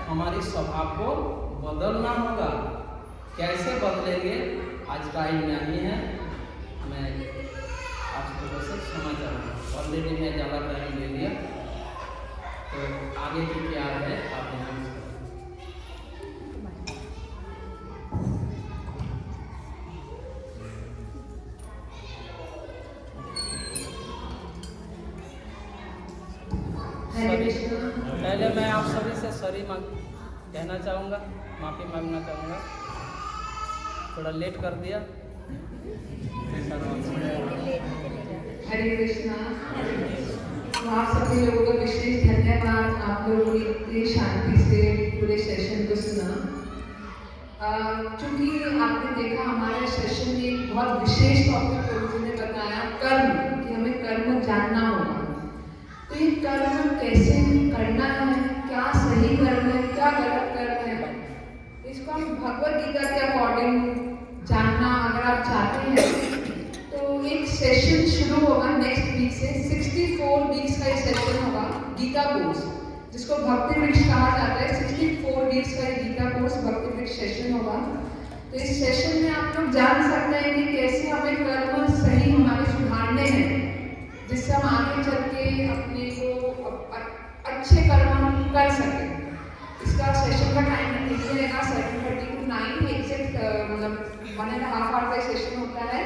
हमारी स्वभाव को बदलना होगा। कैसे बदलेंगे आज टाइम नहीं है, मैं आपको बस क्षमा चाहूँगा। ऑलरेडी मैं ज़्यादा टाइम ले लिया, तो आगे की क्या है आप ध्यान से। पहले मैं आप सभी से सॉरी कहना चाहूँगा, माफ़ी मांगना चाहूँगा, थोड़ा लेट कर दिया। हरे कृष्णा। तो आप सभी लोगों का विशेष धन्यवाद, आप लोगों ने इतनी शांति से पूरे सेशन को सुना। चूँकि आपने देखा हमारे सेशन में एक बहुत विशेष टॉपिक प्रभु ने बताया, कर्म, कि हमें कर्म जानना होगा। तो ये कर्म कैसे करना है, क्या सही कर्म है, क्या गलत कर्म है, इसको हम भगवद गीता के अकॉर्डिंग जानना अगर आप चाहते हैं तो एक सेशन शुरू होगा नेक्स्ट वीक से। 64 वीक्स का ये सेशन होगा, गीता कोर्स, जिसको भक्ति वृक्ष कहा जाता है। 64 वीक्स का ये गीता कोर्स भक्ति वृक्ष सेशन होगा। तो इस सेशन में आप लोग जान सकते हैं कि कैसे हमें कर्म सही हमारे सुधारने हैं, जिससे हम आगे चल के अपने को अच्छे कर्म हम कर सकें। इसका सेशन का टाइम रहेगा 7:30 to 9, एग्जैक्ट मतलब 1.5 आवर का सेशन होता है।